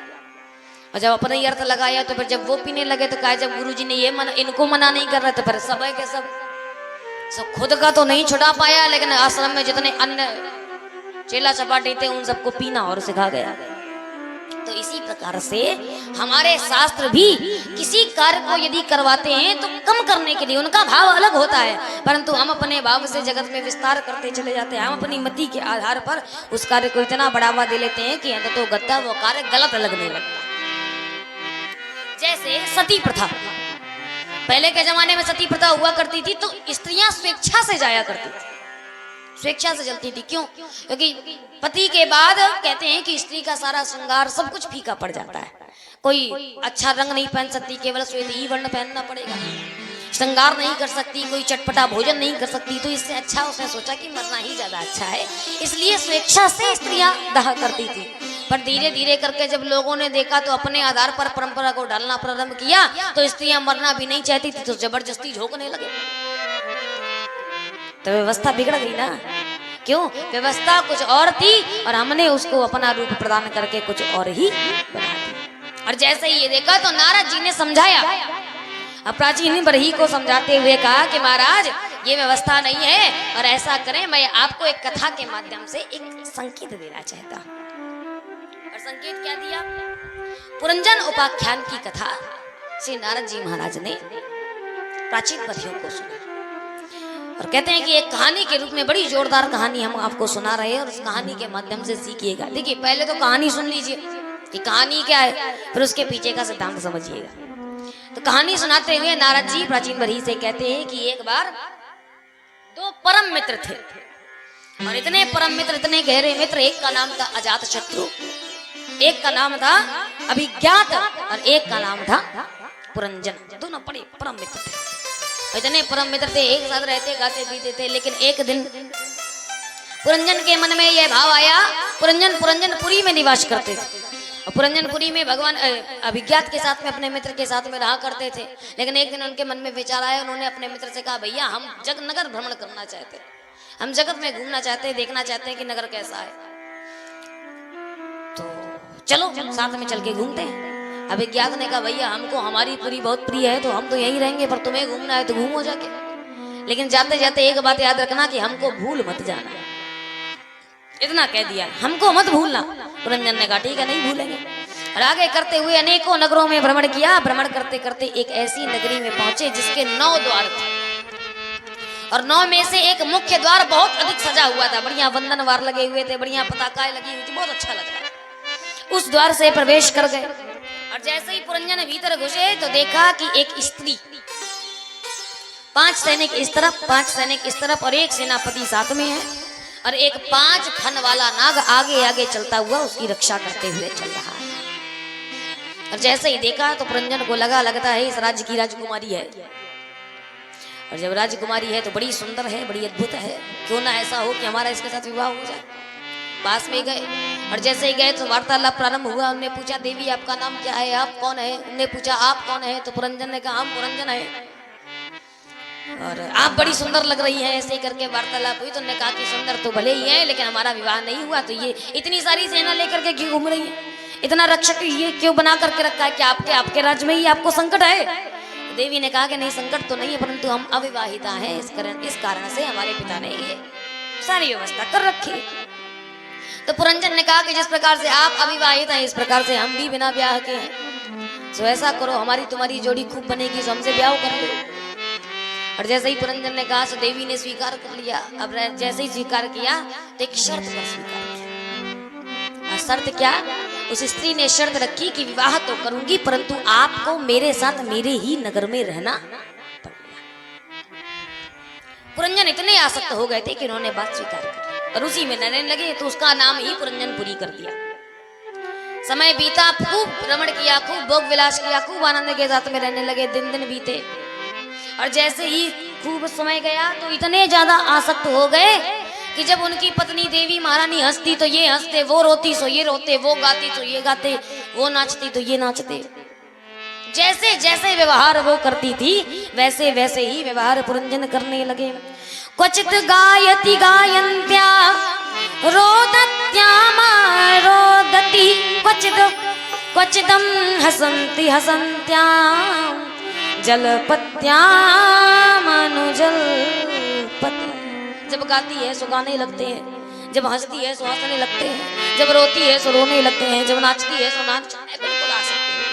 और जब अपना ही अर्थ लगाया तो फिर जब वो पीने लगे तो कहा, जब गुरुजी ने ये इनको मना नहीं कर रहे तो फिर सब है के सब खुद का तो नहीं छुड़ा पाया, लेकिन आश्रम में जितने अन्य चेला चपाटी थे उन सबको पीना और सिखा गया। तो इसी प्रकार से हमारे शास्त्र भी किसी कार्य को यदि करवाते हैं तो कम करने के लिए उनका भाव अलग होता है, परंतु हम अपने भाव से जगत में विस्तार करते चले जाते हैं। हम अपनी मति के आधार पर उस कार्य को इतना बढ़ावा दे लेते हैं कि अंततः गत्ता वो कार्य गलत लगने लगता। जैसे सती प्रथा, पहले के जमाने में सती प्रथा हुआ करती थी तो स्त्रियां स्वेच्छा से जाया करती थी, स्वेच्छा से जलती थी। क्यों? क्योंकि पति के बाद कहते हैं कि स्त्री का सारा श्रृंगार सब कुछ फीका पड़ जाता है। कोई अच्छा रंग नहीं पहन सकती, केवल श्वेत ही वर्ण पहनना पड़ेगा, श्रृंगार नहीं कर सकती, कोई चटपटा भोजन नहीं कर सकती। तो इससे अच्छा उसने सोचा कि मरना ही ज्यादा अच्छा है, इसलिए स्वेच्छा से स्त्रियां दाह करती थी। पर धीरे धीरे करके जब लोगों ने देखा तो अपने आधार पर परंपरा को डालना प्रारंभ किया, तो स्त्रियां मरना भी नहीं चाहती थी तो जबरदस्ती झोंकने लगे, तो व्यवस्था बिगड़ गई ना। क्यों? व्यवस्था कुछ और थी और हमने उसको अपना रूप प्रदान करके कुछ और ही बना दिया। और जैसे ही ये देखा तो नारद जी ने समझाया, अब प्राचीन बरही को समझाते हुए कहा कि महाराज ये व्यवस्था नहीं है, और ऐसा करें, मैं आपको एक कथा के माध्यम से एक संकेत देना चाहता हूं। और संकेत क्या दिया? पुरंजन उपाख्यान की कथा श्री नारद जी महाराज ने प्राचीन बरहियों को सुना, और कहते हैं कि एक कहानी के रूप में बड़ी जोरदार कहानी हम आपको सुना रहे हैं, और उस कहानी के माध्यम से सीखिएगा। देखिए, पहले तो कहानी सुन लीजिए कि कहानी क्या है, फिर उसके पीछे का सिद्धांत समझिएगा। तो कहानी सुनाते हुए नारद जी प्राचीन बरही से कहते हैं कि एक बार 2 परम मित्र थे, और इतने परम मित्र, इतने गहरे मित्र, एक का नाम था अजात शत्रु, एक का नाम था अभिज्ञात, और एक का नाम था पुरंजन। दोनों बड़े परम मित्र थे, इतने परम मित्र थे, एक साथ रहते गाते पीते थे। लेकिन एक दिन पुरंजन के मन में यह भाव आया, पुरंजनपुरी में निवास करते थे, और पुरंजनपुरी में भगवान अभिज्ञात के साथ में, अपने मित्र के साथ में रहा करते थे। लेकिन एक दिन उनके मन में विचार आया, उन्होंने अपने मित्र से कहा, भैया हम नगर भ्रमण करना चाहते हैं, हम जगत में घूमना चाहते हैं, देखना चाहते हैं कि नगर कैसा है, तो चलो साथ में चल के घूमते हैं। अभिज्ञात ने कहा, भैया हमको हमारी पुरी बहुत प्रिय है, तो हम तो यहीं रहेंगे, पर तुम्हें घूमना है तो घूमो जाके, लेकिन जाते जाते एक बात याद रखना कि हमको भूल मत जाना। इतना कह दिया, हमको मत भूलना। पुरंजन ने कहा, ठीक है, नहीं भूलेंगे। और आगे करते हुए अनेकों नगरों में भ्रमण किया। भ्रमण करते करते एक ऐसी नगरी में पहुंचे जिसके 9 द्वार थे, और 9 में से एक मुख्य द्वार बहुत अधिक सजा हुआ था, बढ़िया वंदनवार लगे हुए थे, बढ़िया पताकाएं लगी हुई थी, बहुत अच्छा लग रहा था। उस द्वार से प्रवेश कर गए, और जैसे ही पुरंजन भीतर घुसे तो देखा कि एक स्त्री, 5 सैनिक इस तरफ, 5 सैनिक इस तरफ, और एक सेनापति साथ में है, और एक 5 फन वाला नाग आगे आगे चलता हुआ उसकी रक्षा करते हुए चल रहा है। और जैसे ही देखा तो पुरंजन को लगता है इस राज्य की राजकुमारी है, और जब राजकुमारी है तो बड़ी सुंदर है, बड़ी अद्भुत है, क्यों ना ऐसा हो कि हमारा इसके साथ विवाह हो जाए। पास में गए, और जैसे ही गए तो वार्तालाप प्रारंभ हुआ। उन्होंने पूछा, देवी आपका नाम क्या है, आप कौन है? उन्होंने पूछा, आप कौन है? तो पुरंजन ने कहा, हम पुरंजन है, और आप बड़ी सुंदर लग रही हैं। ऐसे करके वार्तालाप हुई, तो उन्होंने कहा कि सुंदर तो भले ही है, लेकिन हमारा विवाह नहीं हुआ, तो ये इतनी सारी सेना लेकर के क्यों घूम रही है, इतना रक्षक ये क्यों बना करके रखा है, कि आपके राज्य में ही आपको संकट है? देवी ने कहा कि नहीं, संकट तो नहीं है, परंतु हम अविवाहिता हैं, इस कारण से हमारे पिता ने ये सारी व्यवस्था कर रखी। तो पुरंजन ने कहा कि जिस प्रकार से आप अविवाहित हैं, इस प्रकार से हम भी बिना ब्याह के हैं। सो ऐसा करो, हमारी तुम्हारी जोड़ी खूब बनेगी, सो हमसे ब्याह कर लो। और जैसे ही पुरंजन ने कहा, सो देवी ने स्वीकार कर लिया। अब जैसे ही स्वीकार किया तो एक शर्त पर स्वीकार किया। और शर्त क्या? उस स्त्री ने शर्त रखी कि विवाह तो करूंगी, परंतु आपको मेरे साथ मेरे ही नगर में रहना पड़ेगा। पुरंजन इतने आसक्त हो गए थे कि उन्होंने बात स्वीकार कर और उसी में रहने लगे। तो उसका नाम ही पुरंजनपुरी कर दिया। समय बीता, खूब भ्रमण किया, खूब भोग विलास किया, खूब आनंद के साथ में रहने लगे। दिन दिन बीते और जैसे ही खूब समय गया तो इतने ज्यादा आसक्त हो गए कि जब उनकी पत्नी देवी महारानी हंसती तो ये हंसते, वो रोती सो ये रोते, वो गाती तो ये गाते, वो नाचती तो ये नाचते। जैसे जैसे व्यवहार वो करती थी वैसे वैसे ही व्यवहार पुरंजन करने लगे। क्वचित गायति गायन्त्या रोदत्यामा रोदति, क्वचिदं हसन्ति हसन्त्याम जलपत्याम अनुजलपति। जब गाती है सो गाने लगते हैं, जब हंसती है सो हंसने लगते हैं, जब रोती है सो रोने लगते हैं, जब नाचती है सो नाचने बिल्कुल आसक्त हुए।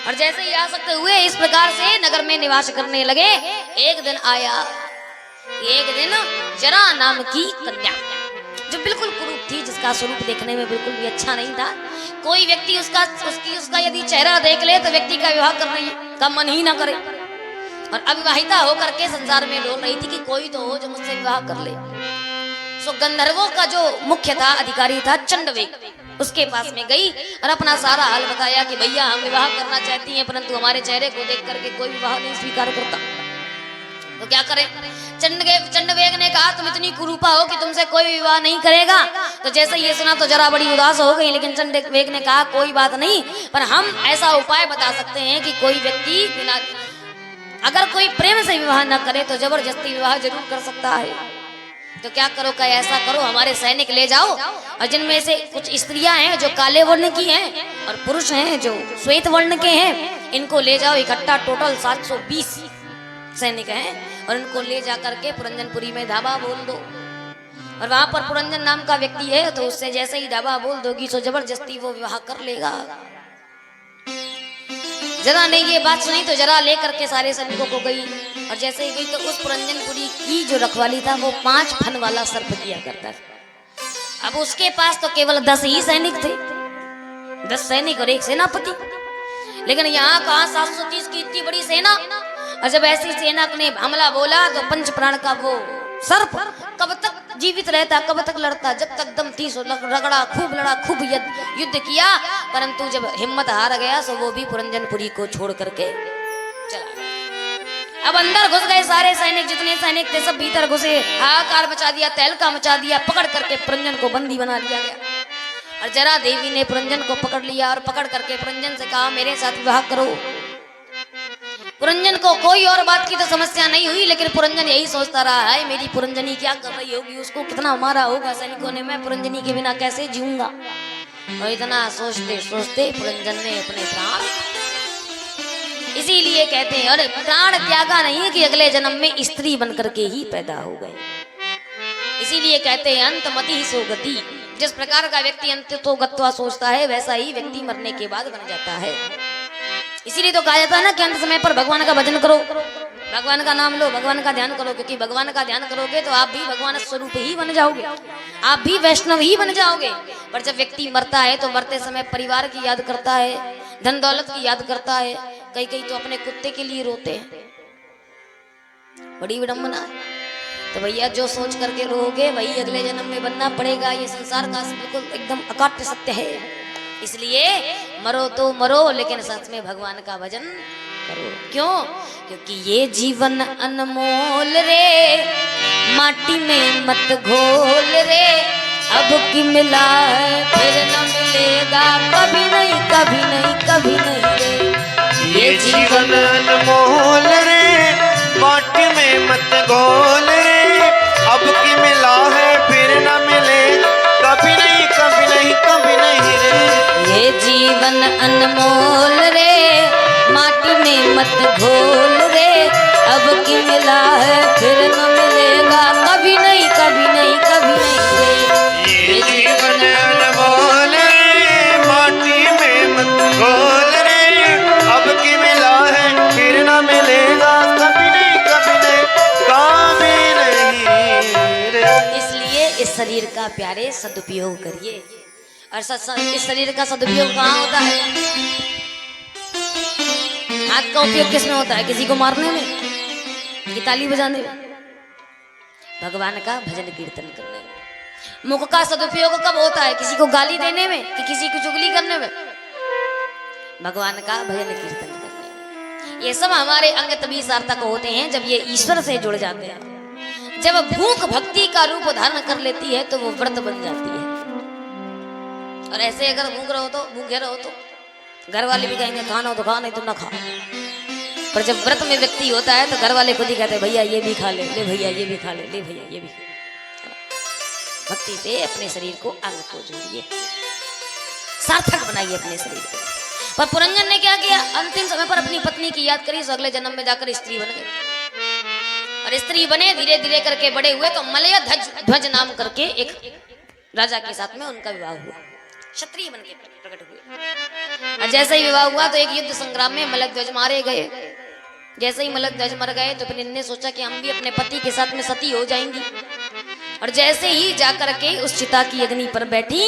और जैसे ही आसक्त हुए इस प्रकार से नगर में निवास करने लगे। एक दिन आया, एक दिन जरा नाम की कन्या जो बिल्कुल कुरूप थी, जिसका स्वरूप देखने में बिल्कुल भी अच्छा नहीं था। कोई व्यक्ति उसका यदि चेहरा देख ले तो व्यक्ति का विवाह करने का मन ही ना करे। और अविवाहिता होकर के संसार में डोल रही थी कि कोई तो हो जो मुझसे विवाह कर ले। सो गंधर्वों का जो मुख्य था, अधिकारी था चंडवेग, उसके पास में गई और अपना सारा हाल बताया कि भैया हम विवाह करना चाहती हैं, परंतु हमारे चेहरे को देख करके कोई विवाह नहीं स्वीकार करता, तो क्या करें? चंडवेग ने कहा तुम इतनी कुरूपा हो कि तुमसे कोई विवाह नहीं करेगा। तो जैसे ये सुना तो जरा बड़ी उदास हो गई। लेकिन चंडवेग ने कहा कोई बात नहीं, पर हम ऐसा उपाय बता सकते हैं कि कोई व्यक्ति बिना, अगर कोई प्रेम से विवाह न करे तो जबरदस्ती विवाह जरूर कर सकता है। तो क्या करो, क्या ऐसा करो, हमारे सैनिक ले जाओ और जिनमें से कुछ स्त्रियां हैं जो काले वर्ण की हैं और पुरुष हैं जो श्वेत वर्ण के हैं, इनको ले जाओ इकट्ठा। टोटल 720 सैनिक हैं और उनको ले जा करके पुरंजनपुरी में धाबा बोल दो। और वहां पर पुरंजन नाम का व्यक्ति है तो उससे जैसे ही धाबा बोल दोगी तो जबरदस्ती वो विवाह कर लेगा। जरा ने ये बात सुनी तो जरा लेकर के सारे सैनिकों को गई और जैसे ही गई तो उस पुरंजनपुरी की जो रखवाली था वो 5 फन वाला सर्प किया करता था। अब उसके पास तो केवल 10 ही सैनिक थे, 10 सैनिक और 1 सेनापति। लेकिन यहाँ कहा 730 की इतनी बड़ी सेना। और जब ऐसी सेना ने हमला बोला तो पंच प्राण का वो सर्प कब तक जीवित रहता, कब तक लड़ता? जब तक दम थी सो रगड़ा, खूब लड़ा, खूब युद्ध किया। परंतु जब हिम्मत हार गया सो वो भी पुरंजनपुरी को छोड़ करके चला। अब अंदर घुस गए सारे सैनिक, जितने सैनिक थे सब भीतर घुसे, हाहाकार मचा दिया, तहलका मचा दिया। पकड़ करके पुरंजन को बंदी बना लिया गया। और जरा देवी ने पुरंजन को पकड़ लिया और पकड़ करके पुरंजन से कहा मेरे साथ विवाह करो। पुरंजन को कोई और बात की तो समस्या नहीं हुई, लेकिन पुरंजन यही सोचता रहा है मेरी पुरंजनी क्या कर रही होगी, उसको कितना मारा होगा सैनिकों ने, मैं पुरंजनी के बिना कैसे जीऊंगा। और इतना सोचते सोचते पुरंजन ने अपने प्राण, इसीलिए कहते हैं और प्राण त्यागा नहीं कि अगले जन्म में स्त्री बनकर के ही पैदा हो गए। इसीलिए कहते हैं अंतमति सो गति। जिस प्रकार का व्यक्ति अंत तो गत्वा सोचता है वैसा ही व्यक्ति मरने के बाद बन जाता है। इसीलिए तो कहा जाता है ना कि अंत समय पर भगवान का भजन करो, भगवान का नाम लो, भगवान का ध्यान करो, क्योंकि भगवान का ध्यान करोगे तो आप भी भगवान स्वरूप ही बन जाओगे, आप भी वैष्णव ही बन जाओगे। पर जब व्यक्ति मरता है तो मरते समय परिवार की याद करता है, धन दौलत की याद करता है, कई कई तो अपने कुत्ते के लिए रोते हैं, बड़ी विडंबना है। तो भैया जो सोच करके रोगे वही अगले जन्म में बनना पड़ेगा। ये संसार का बिल्कुल एकदम अकाट्य सत्य है। इसलिए मरो तो मरो, लेकिन साथ में भगवान का भजन करो। क्यों? क्योंकि ये जीवन अनमोल रे, माटी में मत घोल रे, अब की मिला है फिर न मिलेगा, कभी नहीं कभी नहीं कभी नहीं रे। ये जीवन अनमोल रे, माटी में मत घोल रे, अब की मिला है फिर न मिले, कभी नहीं कभी नहीं कभी नहीं रे। ये जीवन अनमोल रे, माटी में मत घोल रे, अब की मिला है फिर न मिलेगा, कभी नहीं कभी नहीं कभी नहीं रे। ये जीवन अनमोल रे, माटी में मत घोल शरीर का प्यारे सदुपयोग करिए। और इस शरीर का सदुपयोग कहाँ होता है? हाथ का उपयोग किसमें होता है? किसी को मारने में कि ताली बजाने में? भगवान का भजन कीर्तन करने में। मुख का सदुपयोग कब होता है? किसी को गाली देने में कि किसी की चुगली करने में? भगवान का भजन कीर्तन करने में। ये सब हमारे अंग तभी सार्थक होते हैं जब ये ईश्वर से जुड़ जाते हैं। जब भूख भक्ति का रूप धारण कर लेती है तो वो व्रत बन जाती है। और ऐसे अगर भूखे रहो तो घर वाले भी कहेंगे खाना हो तो खा, नहीं तो ना खा। पर जब व्रत में व्यक्ति होता है तो घर वाले खुद ही कहते हैं भैया ये भी खा ले भैया ये भी खा ले भैया ये भी खा ले। भक्ति से अपने शरीर को अंग को जोड़िए, सार्थक बनाइए अपने शरीर को। पर पुरंजन ने क्या किया? अंतिम समय पर अपनी पत्नी की याद करी, तो अगले जन्म में जाकर स्त्री बन गए। और स्त्री बने, धीरे धीरे करके बड़े हुए तो मलय ध्वज नाम करके एक राजा के साथ में उनका विवाह हुआ। क्षत्रिय बन के प्रकट हुए। और जैसे ही विवाह हुआ तो एक युद्ध संग्राम में मलध्वज मारे गए। जैसे ही मलध्वज मर गए तो फिर इन्होंने सोचा कि हम भी अपने पति के साथ में सती हो जाएंगी। और जैसे ही जाकर के उस चिता की अग्नि पर बैठी,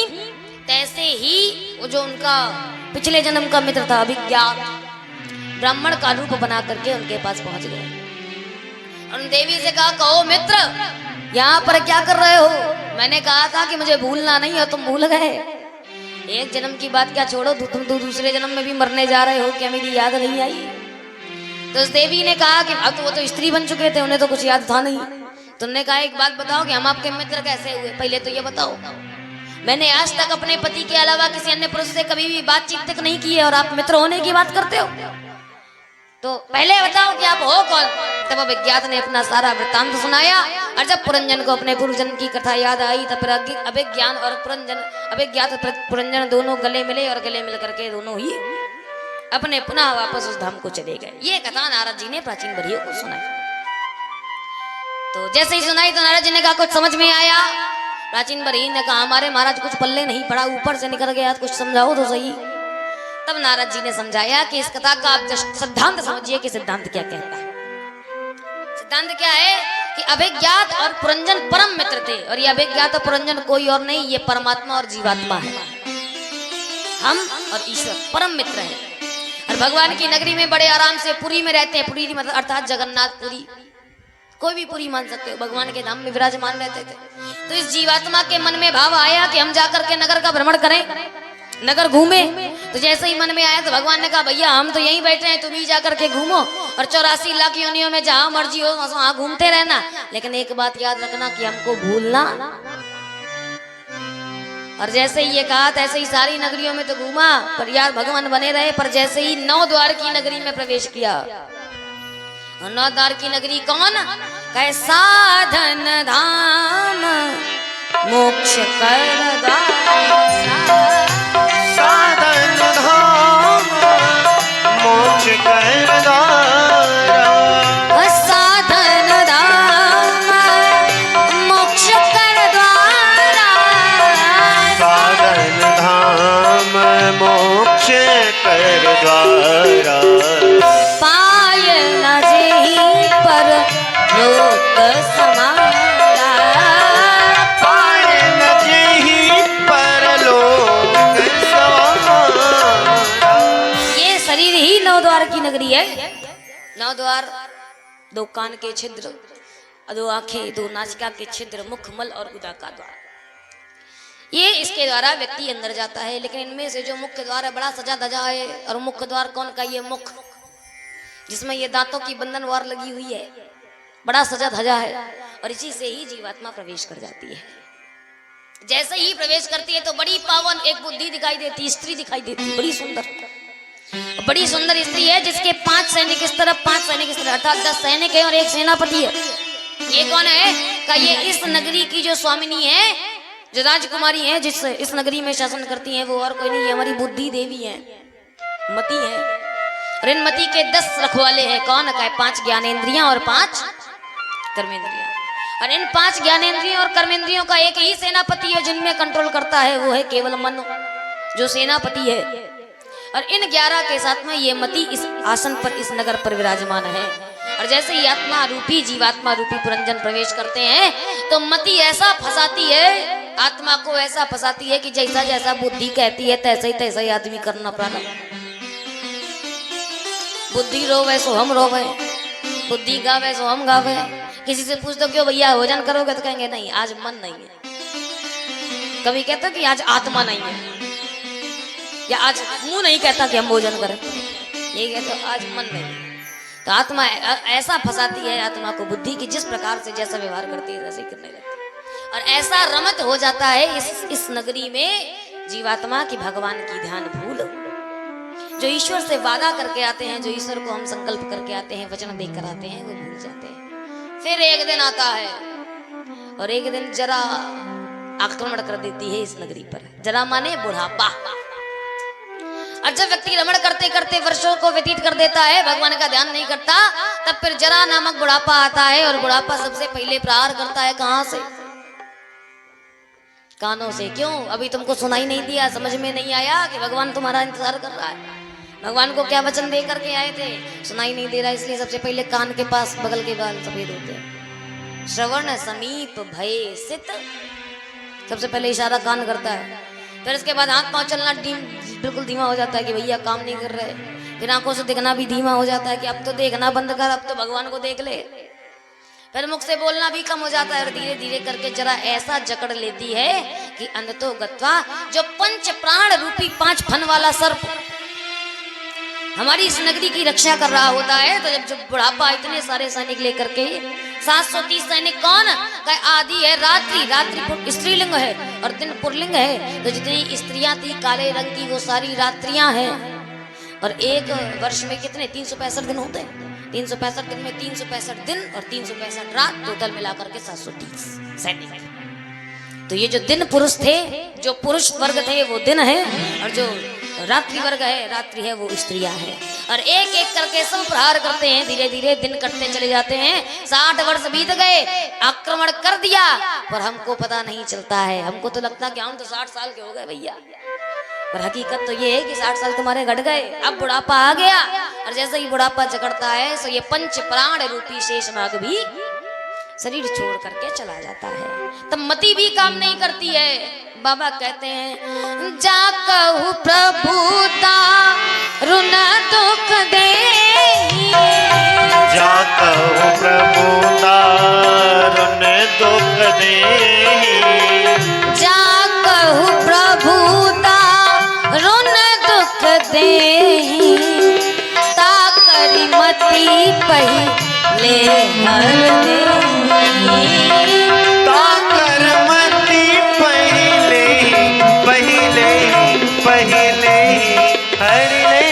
तैसे ही वो जो उनका पिछले जन्म का मित्र था अभिज्ञात, ब्राह्मण का रूप बना करके उनके पास पहुंच गए। उन देवी से कहा, कहो मित्र यहाँ पर क्या कर रहे हो? मैंने कहा था कि मुझे भूलना नहीं और तुम भूल गए। एक जन्म की बात क्या छोड़ो, तुम तो दूसरे जन्म में भी मरने जा रहे हो, क्या मेरी याद नहीं आई? तो उस देवी ने कहा कि अब तो वो तो स्त्री बन चुके थे, उन्हें तो कुछ याद था नहीं। तुमने कहा एक बात बताओ कि हम आपके मित्र कैसे हुए? पहले तो ये बताओ। मैंने आज तक अपने पति के अलावा किसी अन्य पुरुष से कभी भी बातचीत तक नहीं की है और आप मित्र होने की बात करते हो? तो पहले बताओ कि आप हो कौन? तब अभिज्ञात ने अपना सारा वृत्तांत सुनाया। और जब पुरंजन को अपने पूर्वजन्म की कथा याद आई तब फिर अभिज्ञान और अभिज्ञात पुरंजन दोनों गले मिले और गले मिल करके दोनों ही अपने पुनः वापस उस धाम को चले गए। ये कथा नारद जी ने प्राचीन बड़ियों को सुनाई। तो जैसे ही सुनाई तो नारद जी ने कहा कुछ समझ में आया? प्राचीन बड़ी ने कहा हमारे महाराज कुछ पल्ले नहीं पड़ा, ऊपर से निकल गया, कुछ समझाओ तो सही। तब नारद जी ने समझाया कि इस कथा का आप सिद्धांत समझिए कि सिद्धांत क्या कहता है। सिद्धांत क्या है कि अभिज्ञात और पुरंजन परम मित्र थे। और ये अभिज्ञात और पुरंजन कोई और नहीं, ये परमात्मा और जीवात्मा है। हम और ईश्वर परम मित्र है। और भगवान की नगरी में बड़े आराम से पुरी में रहते हैं। पुरी मतलब अर्थात जगन्नाथपुरी, कोई भी पूरी मान सकते हो, भगवान के धाम में विराजमान रहते थे। तो इस जीवात्मा के मन में भाव आया कि हम जाकर के नगर का भ्रमण करें, नगर घूमे। तो जैसे ही मन में आया तो भगवान ने कहा भैया हम तो यहीं बैठे हैं, तुम ही जाकर के घूमो और 84 लाख योनियों में जहां मर्जी हो वहां घूमते रहना, लेकिन एक बात याद रखना कि हमको भूलना। और जैसे ही ये कहा तैसे ही सारी नगरियों में तो घूमा, पर यार भगवान बने रहे। पर जैसे ही 9 द्वार की नगरी में प्रवेश किया, 9 द्वार की नगरी कौन? कहे साधन धाम मोक्ष कर द्वार, साधन धाम मोक्ष कर द्वार, साधन धाम मोक्ष कर द्वार, साधन धाम मोक्ष कर द्वार, पाय न जेहि पर लोक समारा, पाय न जेहि पर लोक समारा। ये शरीर ही 9 द्वार की नगरी है। 9 द्वार, 2 कान के छिद्र, 2 आंखें, 2 नासिका के छिद्र, मुख, मल और उदर का द्वार, ये इसके द्वारा व्यक्ति अंदर जाता है। लेकिन इनमें से जो मुख्य द्वार है बड़ा सजा धजा है। और मुख्य द्वार कौन का? ये मुख, जिसमें ये दांतों की बंधन वार लगी हुई है, बड़ा सजा धजा है। और इसी से ही जीवात्मा प्रवेश कर जाती है। जैसे ही प्रवेश करती है तो बड़ी पावन एक बुद्धि दिखाई देती, स्त्री दिखाई देती, बड़ी सुंदर स्त्री है, जिसके 5 सैनिक इस तरफ, 5 सैनिक इस तरफ, अर्थात 10 सैनिक है और 1 सेनापति है। ये कौन है? का ये इस नगरी की जो स्वामिनी है, जो राजकुमारी है, जिस इस नगरी में शासन करती है, वो और कोई नहीं है, हमारी बुद्धि देवी है, मति है। और इन मति के 10 रखवाले हैं। कौन? का 5 ज्ञानेंद्रियां और 5 कर्मेंद्रियां। और इन 5 ज्ञानेंद्रियों और कर्मेंद्रियों का एक ही सेनापति है जिनमें कंट्रोल करता है, वो है केवल मन, जो सेनापति है। और इन 11 के साथ में ये मति इस आसन पर, इस नगर पर विराजमान है। और जैसे ही आत्मा रूपी जीवात्मा रूपी पुरंजन प्रवेश करते हैं तो मति ऐसा फंसाती है, आत्मा को ऐसा फंसाती है कि जैसा जैसा बुद्धि कहती है तैसा ही आदमी करना पड़ा। बुद्धि रोवे सो हम रोवे, बुद्धि गावे सो हम गावे। किसी से पूछ दो क्यों भैया भोजन करोगे, तो कहेंगे नहीं आज मन नहीं है। कभी कहते कि आज आत्मा नहीं है, या आज मुंह नहीं कहता कि हम भोजन करें, ये कहते आज मन नहीं है। तो आत्मा ऐसा फंसाती है आत्मा को बुद्धि की, जिस प्रकार से जैसा व्यवहार करती है वैसे ही करने लगती है। और ऐसा रमत हो जाता है इस नगरी में जीवात्मा की भगवान की ध्यान भूल। जो ईश्वर से वादा करके आते हैं, जो ईश्वर को हम संकल्प करके आते हैं, वचन देकर आते हैं, वो भूल जाते हैं। फिर एक दिन आता है और एक दिन जरा आक्रमण कर देती है इस नगरी पर। जरा माने बुढ़ापा। और जब व्यक्ति रमण करते करते वर्षों को व्यतीत कर देता है, भगवान का ध्यान नहीं करता, तब फिर जरा नामक बुढ़ापा आता है। और बुढ़ापा सबसे पहले प्रहार करता है कहां से? कानों से। क्यों? अभी तुमको सुनाई नहीं दिया, समझ में नहीं आया कि भगवान तुम्हारा इंतजार कर रहा है। भगवान को क्या वचन दे करके आए थे, सुनाई नहीं दे रहा, इसलिए सबसे पहले कान के पास बगल के बाल सफेद होते हैं। श्रवण समीप भय सित, सबसे पहले इशारा कान करता है। फिर इसके बाद हाथ पांव चलना बिल्कुल धीमा हो जाता है कि भैया काम नहीं कर रहे। फिर आंखों से दिखना भी धीमा हो जाता है कि अब तो देखना बंद कर, अब तो भगवान को देख ले। फिर मुख से बोलना भी कम हो जाता है और धीरे धीरे करके जरा ऐसा जकड़ लेती है कि अंधतो गत्वा, जो पंच प्राण रूपी 5 फन वाला सर्प हमारी इस नगरी की रक्षा कर रहा होता है। तो जब बुढ़ापा इतने सारे सैनिक लेकर के, 730 सैनिक कौन का आदि है, रात्रि स्त्रीलिंग है और दिन पुरलिंग है। तो जितनी स्त्रियां थी काले रंग की वो सारी रात्रियां हैं। और एक वर्ष में कितने 365 दिन होते हैं। 365 दिन में 365 दिन और 365 रात, टोटल मिलाकर के 730 सैनिक। तो ये जो दिन पुरुष थे, जो पुरुष वर्ग थे वो दिन है, और जो रात्रि वर्ग है, रात्रि है, वो स्त्रियां हैं। और एक एक करके सब प्रहार करते हैं। धीरे धीरे दिन कटते चले जाते हैं। 60 वर्ष बीत गए, आक्रमण कर दिया, पर हमको पता नहीं चलता है। हमको तो लगता है कि हम तो 60 साल के हो गए भैया, पर हकीकत तो ये है कि 60 साल तुम्हारे घट गए। अब बुढ़ापा आ गया, और जैसे ही बुढ़ापा जकड़ता है सो ये पंच प्राण रूपी शेषनाग भी शरीर छोड़ करके चला जाता है। तब मति भी काम नहीं करती है। बाबा कहते हैं, जा कहू प्रभुता रुन दुख दे, जा कहू प्रभुता रुन दुख दे, जा कहू प्रभुता रुन दुख दे, ता करी मति पहिले हर दे, ता कर मति पहिले हर ले।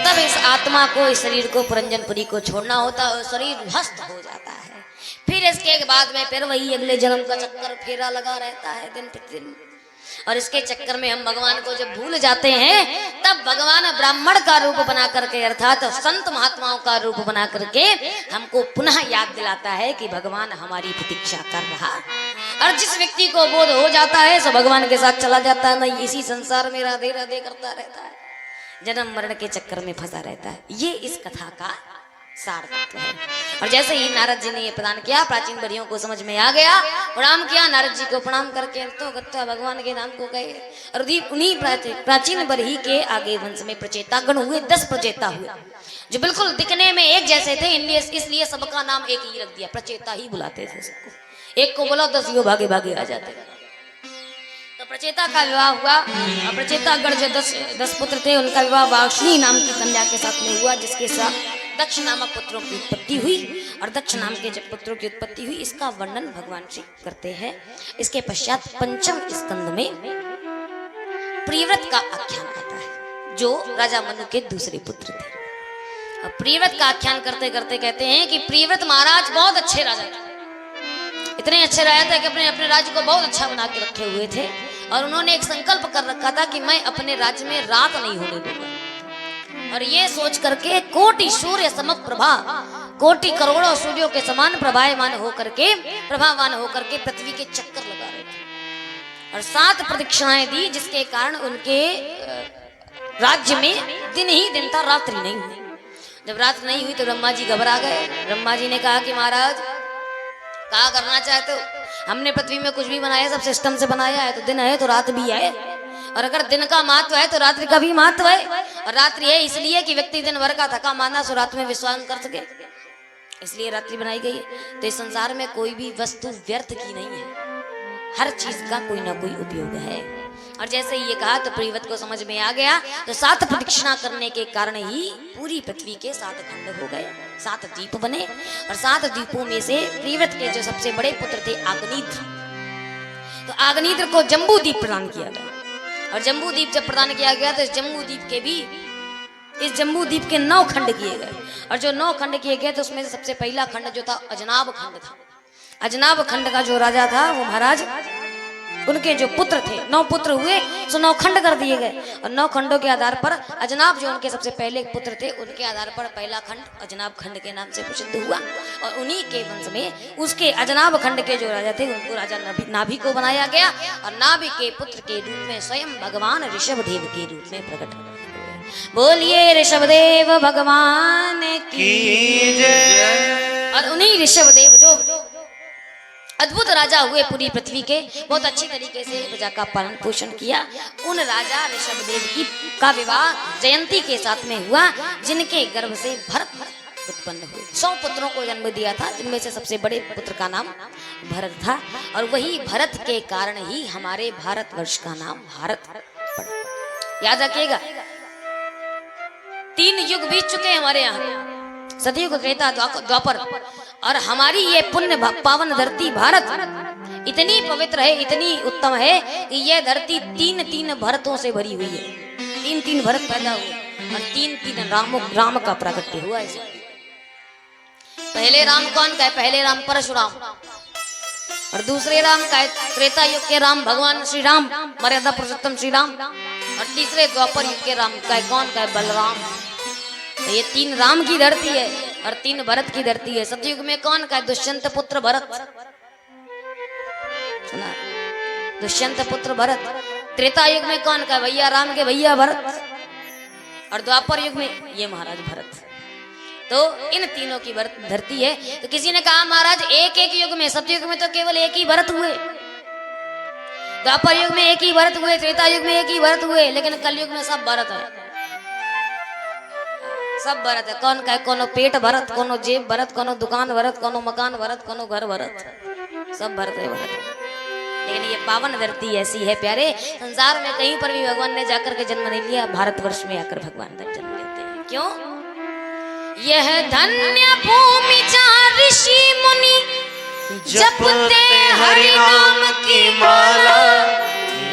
तब इस आत्मा को, इस शरीर को, पुरंजनपुरी को छोड़ना होता है। शरीर ध्वस्त हो जाता है। फिर इसके बाद में फिर वही अगले जन्म का चक्कर फेरा लगा रहता है दिन प्रतिदिन। और इसके चक्कर में हम भगवान को जब भूल जाते हैं, तब भगवान ब्राह्मण का रूप बना करके, अर्थात संत महात्माओं का रूप बना करके हमको पुनः याद दिलाता है कि भगवान हमारी प्रतीक्षा कर रहा। और जिस व्यक्ति को बोध हो जाता है सो भगवान के साथ चला जाता है, नहीं इसी संसार में राधे राधे करता रहता है, जन्म मरण के चक्कर में फंसा रहता है। ये इस कथा का सार तत्व है। और जैसे ही नारद जी ने ये प्रदान किया, प्राचीन बड़ियों को समझ में आ गया, प्रणाम किया। नारद जी को प्रणाम करके तो गत्ता भगवान के नाम को कहे। और उन्हीं प्राचीन बरही के आगे वंश में प्रचेता गण हुए, 10 प्रचेता हुए, जो बिल्कुल दिखने में एक जैसे थे। इसलिए सबका नाम एक ही रख दिया, प्रचेता ही बुलाते थे सबको। एक को बोला 10 यो भागे भागे आ जाते। तो प्रचेता का विवाह हुआ। और प्रचेता गण जो 10 पुत्र थे, उनका विवाह वाष्णी नाम की कन्या के साथ में हुआ, जिसके साथ दक्ष नामक पुत्रों की उत्पत्ति हुई। और दक्ष नाम के जब पुत्रों की उत्पत्ति हुई, इसका वर्णन भगवान श्री करते हैं। इसके पश्चात 5वें स्कंद में प्रियव्रत का आख्यान आता है, जो राजा मनु के दूसरे पुत्र थे। और प्रियव्रत का आख्यान करते करते कहते हैं कि प्रियव्रत महाराज बहुत अच्छे राजा थे। इतने अच्छे राजा थे कि अपने राज्य को बहुत अच्छा बना के रखे हुए थे। और उन्होंने एक संकल्प कर रखा था कि मैं अपने राज्य में रात नहीं होने दूंगा। और ये सोच करके कोटि सूर्य समप्रभा, कोटि करोड़ों सूर्यों के समान प्रभावान होकर के पृथ्वी के चक्कर लगा रहे थे। और 7 प्रदक्षिणाएं दी, जिसके कारण उनके राज्य में दिन ही दिन था, रात्रि नहीं हुई। जब रात नहीं हुई तो ब्रह्मा जी घबरा गए। ब्रह्मा जी ने कहा कि महाराज क्या करना चाहते हो? हमने पृथ्वी में कुछ भी बनाया सब सिस्टम से बनाया है, तो दिन है तो रात भी है, और अगर दिन का महत्व है तो रात्रि का भी महत्व है। और रात्रि है इसलिए कि व्यक्ति दिन भर का थका माना सो रात में विश्राम कर सके, इसलिए रात्रि बनाई गई है। तो इस संसार में कोई भी वस्तु व्यर्थ की नहीं है, हर चीज का कोई ना कोई उपयोग है। और जैसे ही ये कहा तो प्रियव्रत को समझ में आ गया। तो 7 प्रदक्षिणा करने के कारण ही पूरी पृथ्वी के 7 खंड हो गए, 7 द्वीप बने। और 7 द्वीपों में से प्रियव्रत के जो सबसे बड़े पुत्र थे आग्नेत्र, तो आग्नेत्र को जम्बू द्वीप प्रदान किया गया। और जम्बू द्वीप जब प्रदान किया गया तो इस जम्बू द्वीप के 9 खंड किए गए। और जो 9 खंड किए गए तो उसमें से सबसे पहला खंड जो था अजनाब खंड था। अजनाब खंड का जो राजा था वो महाराज, उनके जो पुत्र थे 9 पुत्र हुए, सो 9 खंड कर दिए गए। और 9 खंडों के आधार पर अजनाब जो उनके सबसे पहले पुत्र थे उनके आधार पर पहला खंड अजनाब खंड के नाम से प्रसिद्ध हुआ। और उन्हीं के वंश में उसके अजनाब खंड के जो राजा थे उनको राजा नाभि को बनाया गया। और नाभि के पुत्र के रूप में स्वयं भगवान ऋषभदेव के रूप में प्रकट हुए। बोलिए ऋषभदेव भगवान की जय। और उन्हीं ऋषभदेव जो अद्भुत राजा हुए पूरी पृथ्वी के, बहुत अच्छी तरीके से प्रजा का पालन पोषण किया, उन राजा ऋषभदेव का विवाह जयंती के साथ में हुआ, जिनके गर्भ से भरत उत्पन्न हुए। 100 पुत्रों को जन्म दिया था, जिनमें से सबसे बड़े पुत्र का नाम भरत था। और वही भरत के कारण ही हमारे भारतवर्ष का नाम भारत पड़ा। याद रखिएगा 3 युग बीत चुके हैं हमारे यहाँ, सतयुग, त्रेता, द्वापर। और हमारी ये पुण्य पावन धरती भारत इतनी पवित्र है, इतनी उत्तम है कि यह धरती 3 भरतों से भरी हुई है। 3 भरत पैदा हुए और 3 राम का प्राकट्य हुआ है। पहले राम कौन का है? पहले राम परशुराम। और दूसरे राम का है त्रेता युग के राम भगवान श्री राम, मर्यादा पुरुषोत्तम श्री राम। और तीसरे द्वापर युग के राम का है कौन का है? बलराम। तो ये 3 राम की धरती है और 3 भरत की धरती है। सतयुग में कौन का है? दुष्यंत पुत्र भरत, सुना? दुष्यंत पुत्र भरत। त्रेता युग में कौन का है? भैया राम के भैया भरत। और द्वापर युग में ये महाराज भरत। तो इन तीनों की धरती है। तो किसी ने कहा महाराज एक युग में, सतयुग में तो केवल एक ही भरत हुए, द्वापर युग में एक ही भरत हुए, त्रेता युग में एक ही भरत हुए, लेकिन कलयुग में सब भरत है, सब भरत है। कौन का है? कोनो पेट भरत, कोनो जेब भरत, कोनो दुकान भरत, कोनो मकान भरत, कोनो घर भरत, सब भरत है, भरत है। लेकिन ये पावन धरती ऐसी है प्यारे, संसार में कहीं पर भी भगवान ने जाकर के जन्म नहीं लिया, भारतवर्ष में आकर भगवान तक जन्म लेते हैं। क्यों? यह धन्य भूमि जहाँ ऋषि मुनि जपते हरि नाम की माला।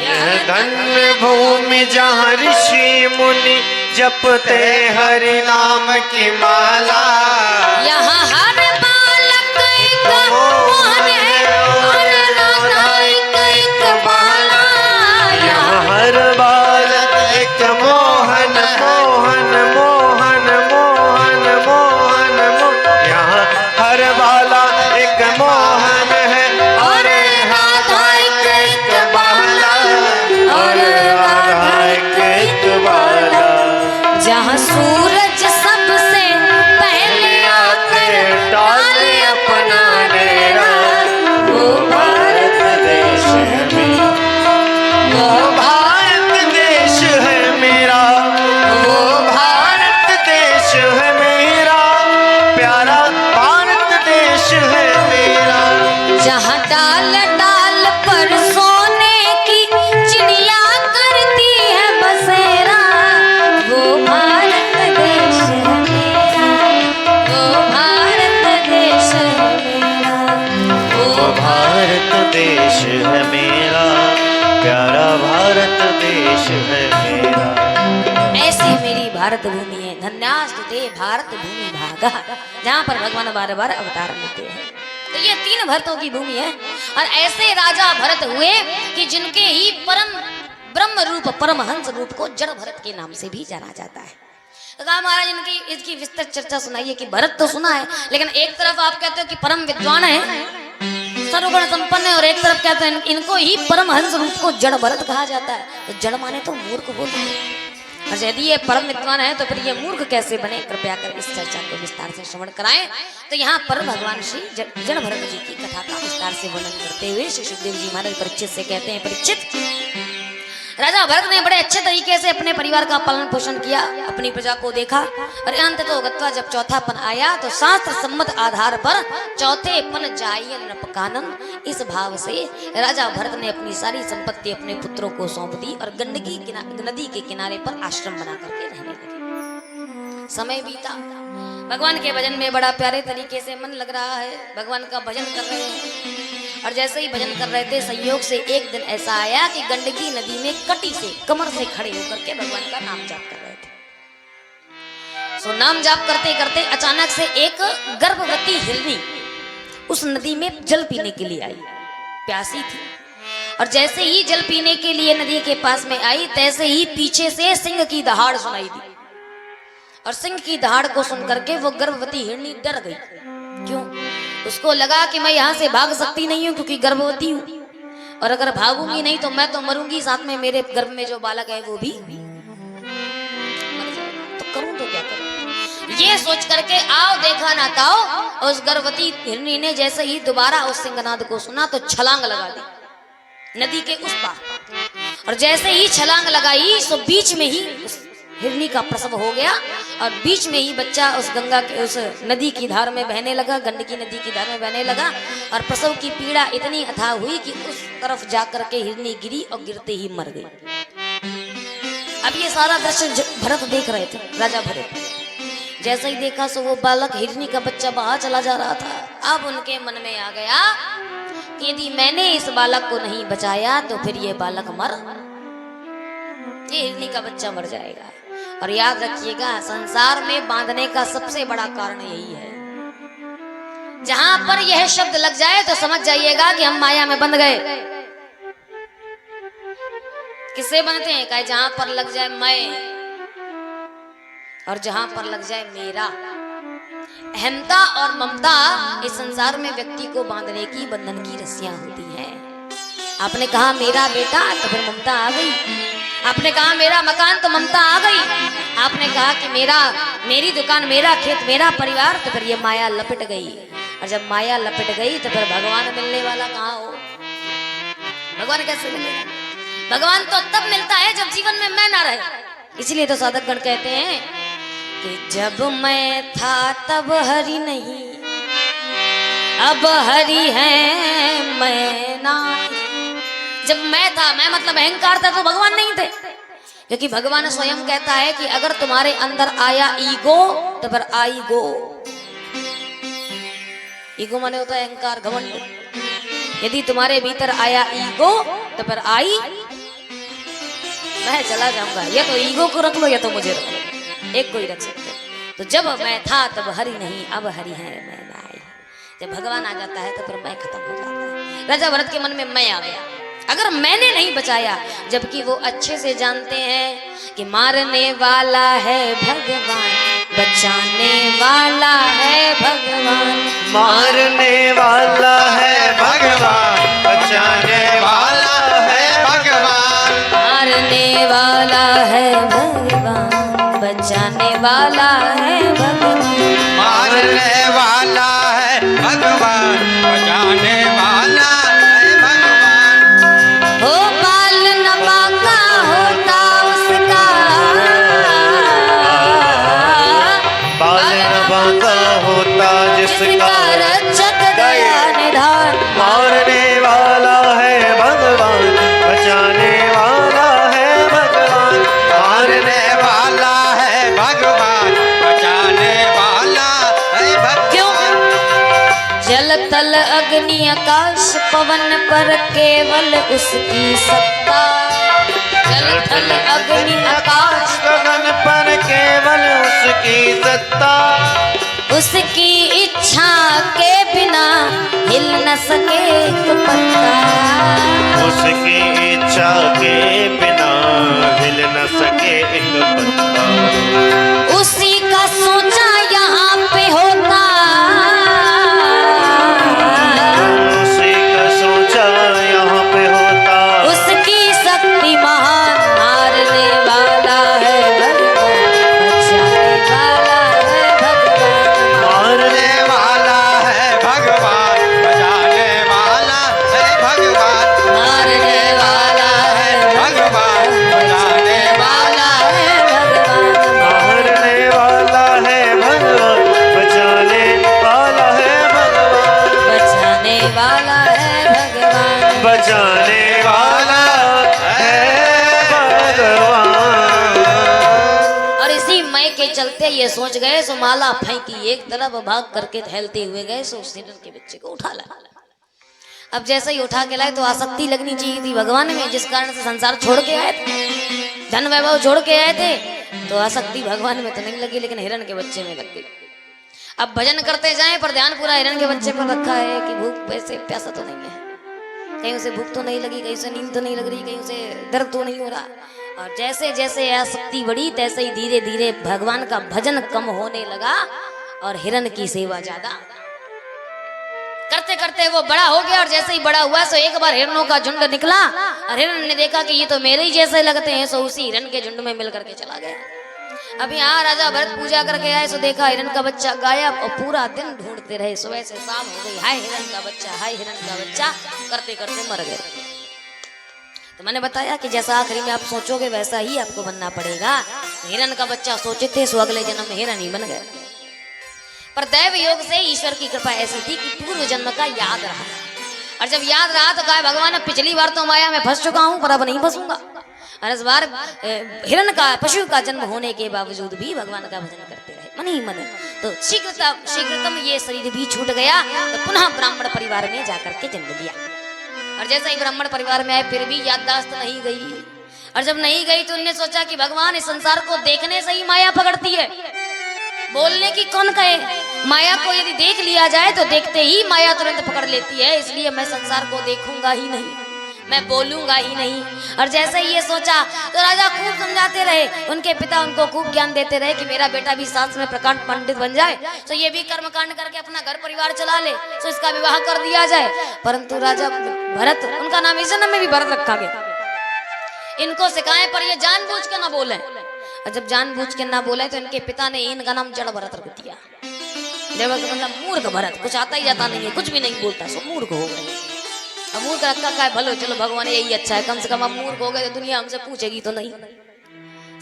यह धन्य भूमि जहाँ ऋषि मुनि जपते हरि नाम की माला। यहाँ हर बालक एक मोहन है और राधा एक बाला। यहाँ हर बालक एक मोहन मोहन मोहन मोहन मोहन मोहन। यहाँ हर बाला एक मोहन है और राधा एक बाला, और राधा एक बाला। जहाँ सूरज सबसे पहले आकर डाले अपना डेरा, वो भारत देश है मेरा, वो भारत देश है मेरा, वो भारत देश है मेरा, प्यारा भारत देश है मेरा। जहाँ डाल डाल पर सोने की चिड़िया करती है बसेरा, वो भारत देश है मेरा, वो भारत देश है मेरा, वो भारत देश है मेरा, प्यारा भारत देश है मेरा। ऐसी मेरी भारत भूमि है। धन्यास्तुते भारत भूमि भागा, जहाँ पर भगवान बार बार अवतार लेते हैं। तो ये 3 भरतों की भूमि है। और ऐसे राजा भरत हुए कि जिनके ही परम ब्रह्म रूप परमहंस रूप को जड़ भरत के नाम से भी जाना जाता है। तो कहा महाराज इनकी इसकी विस्तृत चर्चा सुनाइए कि भरत तो सुना है, लेकिन एक तरफ आप कहते हो कि परम विद्वान है, सर्वगुण संपन्न है, और एक तरफ कहते हैं इनको ही परमहंस रूप को जड़ भरत कहा जाता है। तो जड़ माने तो मूर्ख बोलते हैं, और यदि ये परम विद्वान है तो फिर ये मूर्ख कैसे बने? कृपया कर इस चर्चा को विस्तार से श्रवण कराएं। तो यहाँ पर भगवान श्री जड़ भरत जी की कथा का विस्तार से वर्णन करते हुए श्री सुखदेव जी महाराज परीक्षित से कहते हैं, परीक्षित, राजा भरत ने बड़े अच्छे तरीके से अपने परिवार का पालन पोषण किया, अपनी प्रजा को देखा, और अंत तो गत्वा जब चौथापन आया तो शास्त्र सम्मत आधार पर चौथेपन जाय नृपकानन, इस भाव से राजा भरत ने अपनी सारी संपत्ति अपने पुत्रों को सौंप दी और गंडकी नदी के किनारे पर आश्रम बना करके रहने लगे। समय बीता, भगवान के भजन में बड़ा प्यारे तरीके से मन लग रहा है, भगवान का भजन कर रहे हैं। और जैसे ही भजन कर रहे थे, संयोग से एक दिन ऐसा आया कि गंडकी नदी में कटी से कमर से खड़े होकर के भगवान का नाम जाप कर रहे थे। सो नाम जाप करते करते अचानक से एक गर्भवती हिरनी उस नदी में जल पीने के लिए आई, प्यासी थी। और जैसे ही जल पीने के लिए नदी के पास में आई, तैसे ही पीछे से सिंह की दहाड़ सुनाई दी। और सिंह की दहाड़ को सुनकर के वो गर्भवती हिरनी डर गई। क्यों? उसको लगा कि मैं यहाँ से भाग सकती नहीं हूँ क्योंकि गर्भवती हूँ, और अगर भागूंगी नहीं तो मैं तो मरूंगी, साथ में मेरे गर्भ में जो बालक है वो भी मर जाएगा। तो करूं तो क्या करूं? ये सोच करके आओ देखा ना ताओ, उस गर्भवती हिरनी ने जैसे ही दोबारा उस सिंहनाद को सुना तो छलांग लगा दी नदी के उस पार। और जैसे ही छलांग लगाई तो बीच में ही हिरनी का प्रसव हो गया, और बीच में ही बच्चा उस गंगा के उस नदी की धार में बहने लगा, गंडकी नदी की धार में बहने लगा। और प्रसव की पीड़ा इतनी अथाह हुई कि उस तरफ जाकर के हिरनी गिरी और गिरते ही मर गई। अब ये सारा दृश्य भरत देख रहे थे, राजा भरत। जैसे ही देखा सो वो बालक हिरनी का बच्चा बाहर चला जा रहा था। अब उनके मन में आ गया कि यदि मैंने इस बालक को नहीं बचाया तो फिर ये बालक ये हिरनी का बच्चा मर जाएगा। और याद रखिएगा, संसार में बांधने का सबसे बड़ा कारण यही है। जहां पर यह शब्द लग जाए तो समझ जाइएगा कि हम माया में बंध गए। किससे बनते हैं? कहे जहां पर लग जाए मैं, और जहां पर लग जाए मेरा। अहमता और ममता इस संसार में व्यक्ति को बांधने की, बंधन की रस्सियां होती हैं। आपने कहा मेरा बेटा तो फिर ममता आ गई, आपने कहा मेरा मकान तो ममता आ गई, आपने कहा कि मेरी दुकान, मेरा खेत, मेरा परिवार, तो फिर ये माया लपट गई। और जब माया लपट गई तो फिर भगवान मिलने वाला कहाँ हो? भगवान कैसे मिलेगा? भगवान तो तब मिलता है जब जीवन में मैं ना रहे। इसलिए तो साधक गण कहते हैं कि जब मैं था तब हरि नहीं, अब हरि है मैं ना। जब मैं था, मैं मतलब अहंकार था, तो भगवान नहीं थे। क्योंकि भगवान स्वयं कहता है कि अगर तुम्हारे अंदर आया ईगो तो फिर आई गो। ईगो माने होता है अहंकार, घमंड। यदि तुम्हारे भीतर आया ईगो तो फिर आई मैं चला जाऊंगा। या तो ईगो को रख लो या तो मुझे रख लो, एक को ही रख सकते। तो जब मैं था तब हरि नहीं, अब हरि है मैं आई। जब भगवान आ जाता है तो फिर मैं खत्म हो जाता है। राजा भरत के मन में मैं आ गया, अगर मैंने नहीं बचाया, जबकि वो अच्छे से जानते हैं कि मारने वाला है भगवान, बचाने वाला है भगवान। मारने वाला है भगवान, बचाने वाला है भगवान। मारने वाला है भगवान, बचाने वाला है भगवान। मारने वाला है भगवान, बचाने वाला है भगवान। हो बाल नबाका होता उसका, बाल नबाका होता जिसका, रक्षक दया निधान। मारने वाला है भगवान, बचाने वाला है भगवान। मारने वाला है भगवान, बचाने वाला है भगवान। जल थल अग्नि आकाश पवन पर केवल उसकी सत्ता। जल थल अग्नि आकाश गगन पर केवल उसकी सत्ता। उसकी इच्छा के बिना हिल न सके एक पत्ता। उसकी इच्छा के बिना हिल न सके एक पत्ता। उसी का सोचा यहाँ पे होता, उसी का सोचा यहाँ पे होता। उसकी शक्ति महान, मारने वाला है ये सोच गए सो माला फेंकी एक तरफ, भाग करके टहलते हुए गए सो उस हिरण के बच्चे को उठा लाया। अब जैसे ही उठा के लाए तो आसक्ति लगनी चाहिए थी भगवान में, जिस कारण से संसार छोड़ के आए थे, धन वैभव छोड़ के आए थे, तो आसक्ति भगवान में तो नहीं लगी लेकिन हिरण के बच्चे में लग गई। अब भजन करते जाएं पर ध्यान पूरा हिरण के बच्चे पर रखा है कि भूख वैसे प्यासा तो नहीं है, कहीं उसे भूख तो नहीं लगी, कहीं उसे नींद तो नहीं लग रही, कहीं उसे दर्द तो नहीं हो रहा। और जैसे जैसे आसक्ति बढ़ी तैसे ही धीरे धीरे भगवान का भजन कम होने लगा और हिरण की सेवा ज्यादा। करते करते वो बड़ा हो गया और जैसे ही बड़ा हुआ सो एक बार हिरणों का झुंड निकला और हिरण ने देखा कि ये तो मेरे ही जैसे लगते हैं, सो उसी हिरण के झुंड में मिल करके चला गया। अब यहाँ राजा भरत पूजा करके आए सो देखा हिरण का बच्चा गायब और पूरा दिन ढूंढते रहे। सुबह से शाम हो गई, हाय हिरण का बच्चा, हाय हिरण का बच्चा, करते करते मर गए। तो मैंने बताया कि जैसा आखिरी में आप सोचोगे वैसा ही आपको बनना पड़ेगा। हिरण का बच्चा सोचे थे सो अगले जन्म में हिरण ही बन गए, पर दैव योग से ईश्वर की कृपा ऐसी थी कि पूर्व जन्म का याद रहा। और जब याद रहा तो कहा भगवान अब पिछली बार तो माया में फंस चुका हूं पर अब नहीं फंसूंगा। और इस बार हिरण का पशु का जन्म होने के बावजूद भी भगवान का भजन करते रहे मन ही मन। तो शीघ्रतम ये शरीर भी छूट गया तो पुनः ब्राह्मण परिवार में जाकर के जन्म लिया। और जैसे ही ब्राह्मण परिवार में आए फिर भी याददाश्त नहीं गई। और जब नहीं गई तो उन्होंने सोचा कि भगवान इस संसार को देखने से ही माया पकड़ती है, बोलने की कौन कहे। माया को यदि देख लिया जाए तो देखते ही माया तुरंत पकड़ लेती है, इसलिए मैं संसार को देखूंगा ही नहीं, मैं बोलूंगा ही नहीं। और जैसे ही ये सोचा तो राजा खूब समझाते रहे, उनके पिता उनको खूब ज्ञान देते रहे कि मेरा बेटा भी शास्त्र में प्रकांड पंडित बन जाए, तो ये भी कर्म कांड करके अपना घर परिवार चला ले, तो इसका विवाह कर दिया जाए। परंतु राजा भरत, उनका नाम इस जन्म में भी भरत रखा गया, इनको सिखाए पर ये जानबूझ के ना बोले। और जब जानबूझ के ना बोले तो इनके पिता ने इनका नाम जड़ भरत रख दिया। मतलब मूर्ख भरत, कुछ आता ही जाता नहीं है, कुछ भी नहीं बोलता, सो मूर्ख हो गए। अब मूर्ख रखा का है, भलो चलो भगवान यही अच्छा है, कम से कम अब मूर्ख हो गए तो दुनिया हमसे पूछेगी तो नहीं।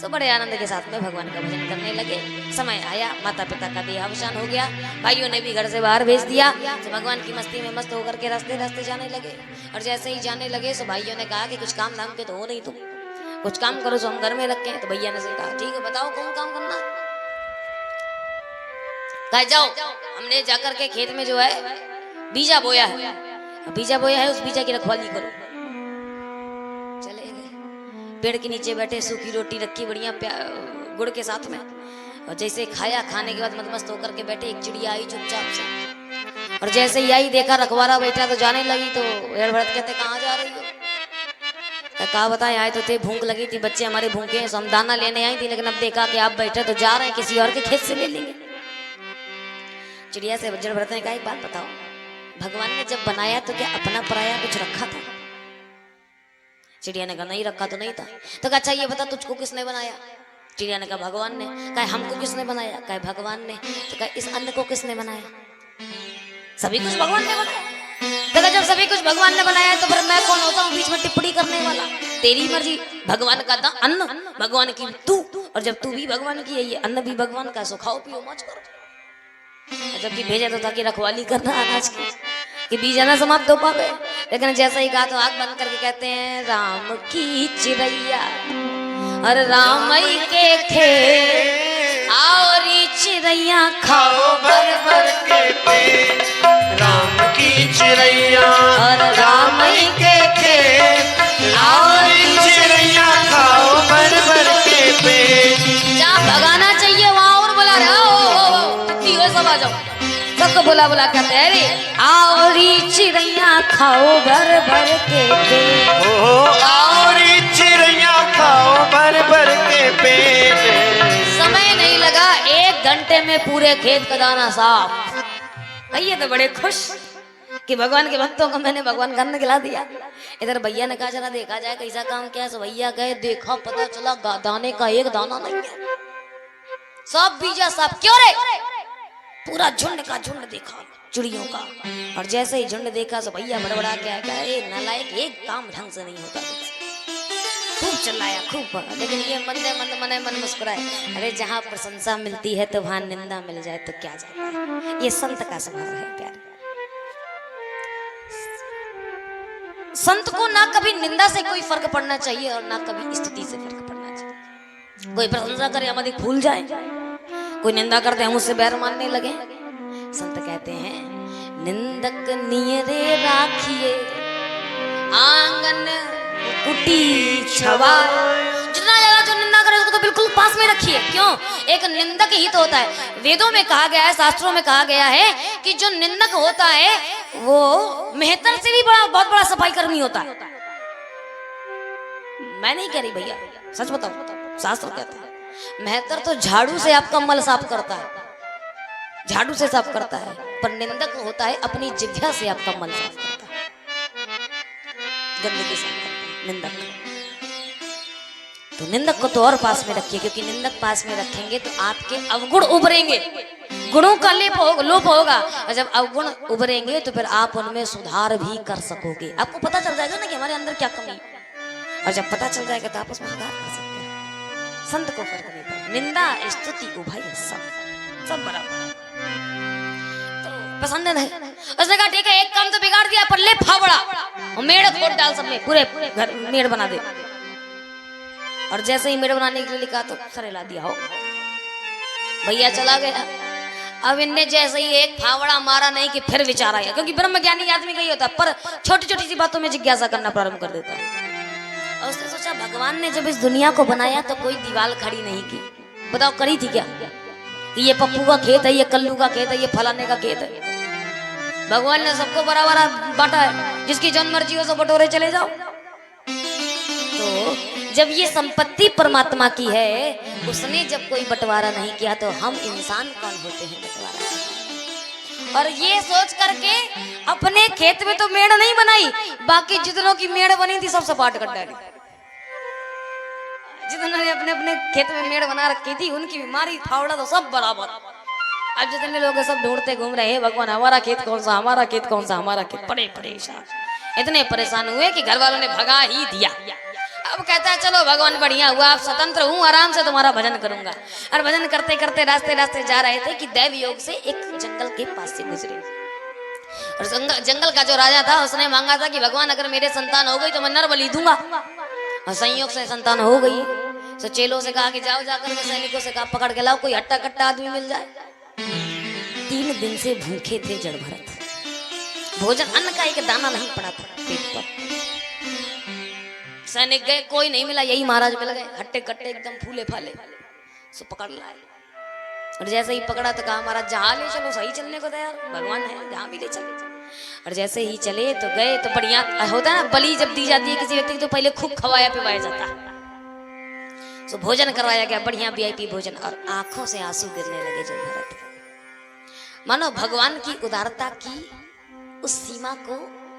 सो बड़े आनंद के साथ में भगवान का भजन करने लगे। समय आया, माता पिता का देहावसान हो गया, भाइयों ने भी घर से बाहर भेज दिया, तो भगवान की मस्ती में मस्त होकर के रास्ते रास्ते जाने लगे। और जैसे ही जाने लगे तो भाइयों ने कहा कि कुछ काम धाम के तो हो नहीं, तुम कुछ काम करो जो हम घर में रखे। तो भैया ने से कहा ठीक है बताओ कौन काम करना। कहा जाओ, हमने जाकर के खेत में जो है बीजा बोया है, बीजा बोया है, उस बीजा की रखवाली करो। चले गए, पेड़ के नीचे बैठे, सूखी रोटी रखी बढ़िया गुड़ के साथ में, और जैसे खाया, खाने के बाद मस्त होकर के बैठे, एक चिड़िया आई चुपचाप से, और जैसे ही आई देखा रखवाला बैठा तो जाने लगी। तो भरत कहते कहाँ जा रही हो? कहा बताए आए तो थे, भूख लगी थी, बच्चे हमारे भूखे हैं, हम दाना लेने आई थी, लेकिन अब देखा कि आप बैठे तो जा रहे हैं, किसी और के खेत से ले लेंगे। चिड़िया से जड़ भरत ने कहा एक बात बताओ, भगवान ने जब बनाया तो क्या अपना पराया कुछ रखा था? चिड़िया ने कहा नहीं रखा तो नहीं था। तो कहा अच्छा ये बता तुझको किसने बनाया? चिड़िया ने कहा भगवान ने। कहा हमको किसने बनाया? कहा भगवान ने। तो कहा इस अन्न को किसने बनाया? सभी कुछ भगवान ने बनाया। तो जब सभी कुछ भगवान ने बनाया तो फिर मैं कौन होता हूँ बीच में टिप्पणी करने वाला? तेरी मर्जी, भगवान का अन्न भगवान की तू, और जब तू भी भगवान की है ये अन्न भी भगवान का, सो खाओ पियो मौज करो। जबकि भेजा तो था कि रखवाली करना अनाज की, कि बीज ना समाप्त हो पावे, लेकिन जैसा ही कहा तो आग बंद करके कहते हैं राम की चिड़ैया और रामई के खेत, और चिड़ैया खाओ भर भर के पेट, राम की चिड़ैया और रामई के खेत, और चिड़ैया खाओ भर भर के पेट। जहाँ भगाना चाहिए वहाँ और बुला रहे हो, जितनी हो सब आ जाओ, सबको बुला बुला कहते हैं रे और चिड़ैया खाओ भर भर के पेट, और चिड़ैया खाओ भर भर के पेट। समय नहीं लगा, 1 घंटे में पूरे खेत का दाना साफ। भैया तो बड़े खुश कि भगवान के भक्तों को मैंने भगवान का अन्न खिला दिया। इधर भैया ने कहा चला देखा जाए कैसा काम किया। सो भैया गए, देखा, पता चला दाने का एक दाना नहीं है, सब बीजा साफ। क्यों रे? पूरा झुंड का झुंड देखा चिड़ियों का, और जैसे ही झुंड देखा तो भैया बड़बड़ा के कहा ए नालायक, एक काम ढंग से नहीं होता। खूब चिल्लाया खूब, लेकिन ये मन मुस्कुराए। अरे जहाँ प्रशंसा मिलती है तो वहां निंदा मिल जाए तो क्या जाता है, ये संत का स्वभाव है प्यार। संत को ना कभी निंदा से कोई फर्क पड़ना चाहिए और ना कभी स्तुति से फर्क पड़ना चाहिए। कोई प्रशंसा करे हम अधिक फूल जाए, कोई निंदा करते हम उससे बैर मानने लगे। संत कहते हैं निंदक नियरे राखिए आंगन कुटी छवा। जितना ज्यादा जो निंदा करे उसको तो बिल्कुल पास में रखिए। क्यों? एक निंदक ही तो होता है। वेदों में कहा गया है, शास्त्रों में कहा गया है कि जो निंदक होता है वो मेहतर से भी बड़ा बहुत बड़ा सफाई कर्मी होता है। मैं नहीं कह रही भैया, सच बताओ, शास्त्र कहता है मेहतर तो झाड़ू से आपका मल साफ करता है, झाड़ू से साफ करता है, पर निंदक होता है अपनी जिह्वा से आपका मल साफ करता है, गंदगी साफ करता है निंदक। तो निंदक को तो और पास में रखिए, क्योंकि निंदक पास में रखेंगे तो आपके अवगुण उभरेंगे, गुणों का लोप होगा, और जब अवगुण उभरेंगे तो फिर आप उनमें सुधार भी कर सकोगे। आपको पता चल जाएगा ना कि हमारे अंदर क्या कमी है, और जब पता चल जाएगा तो आप उसमें सुधार कर सकते हैं। संत को फर्क नहीं पड़ता, निंदा स्तुति उभय सब बराबर। तो पसंद नहीं, उसने कहा ठीक है एक काम तो बिगाड़ दिया, पर ले फावड़ा और मेड़ खोद डाल सब में, पूरे घर मेड़ बना दे। और जैसे ही मेड़ बनाने के लिए लिखा तो सरेला दिया हो, भैया चला गया। अब इनने जैसे ही एक फावड़ा मारा नहीं कि फिर विचार आया, क्योंकि ब्रह्मज्ञानी आदमी का ही होता है, पर छोटी छोटी सी बातों में जिज्ञासा करना प्रारंभ कर देता है। और उसने सोचा भगवान ने जब इस दुनिया को बनाया तो कोई दीवार खड़ी नहीं की, बताओ करी थी क्या? कि ये पप्पू का खेत है, ये कल्लू का खेत है, ये फलाने का खेत है। भगवान ने सबको बराबर बांटा है, जिसकी जन्म मर्जी हो सब बटोरे चले जाओ। तो जब ये संपत्ति परमात्मा की है, उसने जब कोई बंटवारा नहीं किया तो हम इंसान कौन होते हैं बंटवारा। और ये सोच करके अपने खेत में तो मेड़ नहीं बनाई, बाकी जितनों की मेड़ बनी थी सब सपाट कर डाली। जितनों ने अपने अपने खेत में मेड़ बना रखी थी उनकी बीमारी फावड़ा तो सब बराबर। अब जितने लोग सब ढूंढते घूम रहे हैं भगवान हमारा खेत कौन सा, हमारा खेत कौन सा, हमारा खेत। बड़े परेशान, इतने परेशान हुए कि घर वालों ने भगा ही दिया। अब कहता है चलो भगवान बढ़िया हुआ, आप स्वतंत्र हूँ, आराम से तुम्हारा भजन करूंगा। और भजन करते करते रास्ते रास्ते जा रहे थे कि दैव योग से एक जंगल के पास से गुजरे। और जंगल का जो राजा था उसने मांगा था कि भगवान अगर मेरे संतान हो गई तो मैं नर बलि दूंगा। और संयोग से संतान हो गई। तो चेलों से कहा कि जाओ जाकर के सैनिकों से कहा पकड़ के लाओ कोई हट्टा कट्टा आदमी मिल जाए। 3 दिन से भूखे थे जड़ भरत, भोजन अन्न का एक दाना नहीं पड़ा था पेट पर। सैनिक गए, कोई नहीं मिला, यही महाराज मिल गए, हट्टे कट्टे एकदम फूले फाले। सो पकड़ लाए, और जैसे ही पकड़ा तो कहा महाराज जहाँ ले चलो, सही चलने को तैयार, भगवान है जहाँ भी ले चले। और जैसे ही चले तो गए तो बढ़िया होता है ना, बलि जब दी जाती है किसी व्यक्ति को तो पहले खूब खवाया पिवाया जाता है। तो भोजन करवाया गया, बढ़िया वीआईपी भोजन, और आंखों से आंसू गिरने लगे जड़ भरत। मानो भगवान की उदारता की उस सीमा को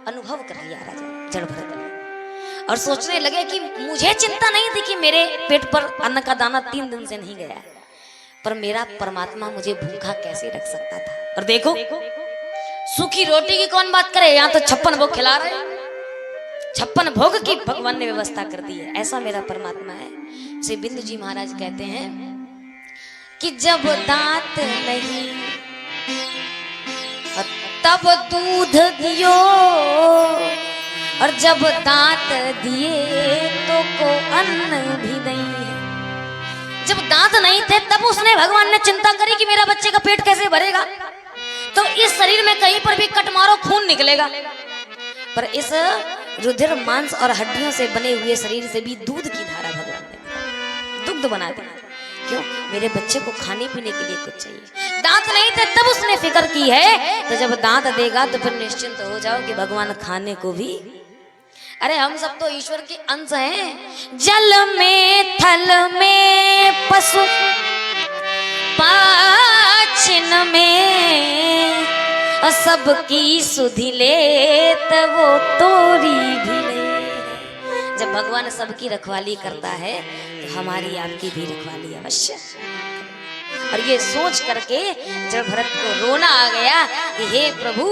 अनुभव कर लिया राजा जड़ भरत ने, और सोचने लगे कि मुझे चिंता नहीं थी कि मेरे पेट पर अन्न का दाना 3 दिन से नहीं गया, पर मेरा परमात्मा मुझे भूखा कैसे रख सकता था। और देखो सूखी रोटी की कौन बात करे, यहाँ तो 56 भोग खिला रहे, 56 भोग की भगवान ने व्यवस्था कर दी है। ऐसा मेरा परमात्मा है। श्री बिंदु जी महाराज कहते हैं कि जब दांत नहीं तब दूध दियो, और जब दांत दिए तो को अन्न भी नहीं है। जब दांत नहीं थे तब उसने भगवान ने चिंता करी कि मेरा बच्चे का पेट कैसे भरेगा, तो इस शरीर में कहीं पर भी कट मारो खून निकलेगा, पर इस रुधिर मांस और हड्डियों से बने हुए शरीर से भी दूध की धारा भगवान ने दुग्ध बना दिया। क्यों? मेरे बच्चे को खाने पीने के लिए कुछ चाहिए। दांत नहीं थे तब उसने फिक्र की है, तो जब दांत देगा तो फिर निश्चिंत हो जाओ कि भगवान खाने को भी। अरे हम सब तो ईश्वर के अंश हैं। जल में थल में पशु पाचन में सबकी सुधि ले तब वो तोरी भी ले। जब भगवान सबकी रखवाली करता है तो हमारी आपकी भी रखवाली अवश्य। और ये सोच करके जब भरत को रोना आ गया कि हे प्रभु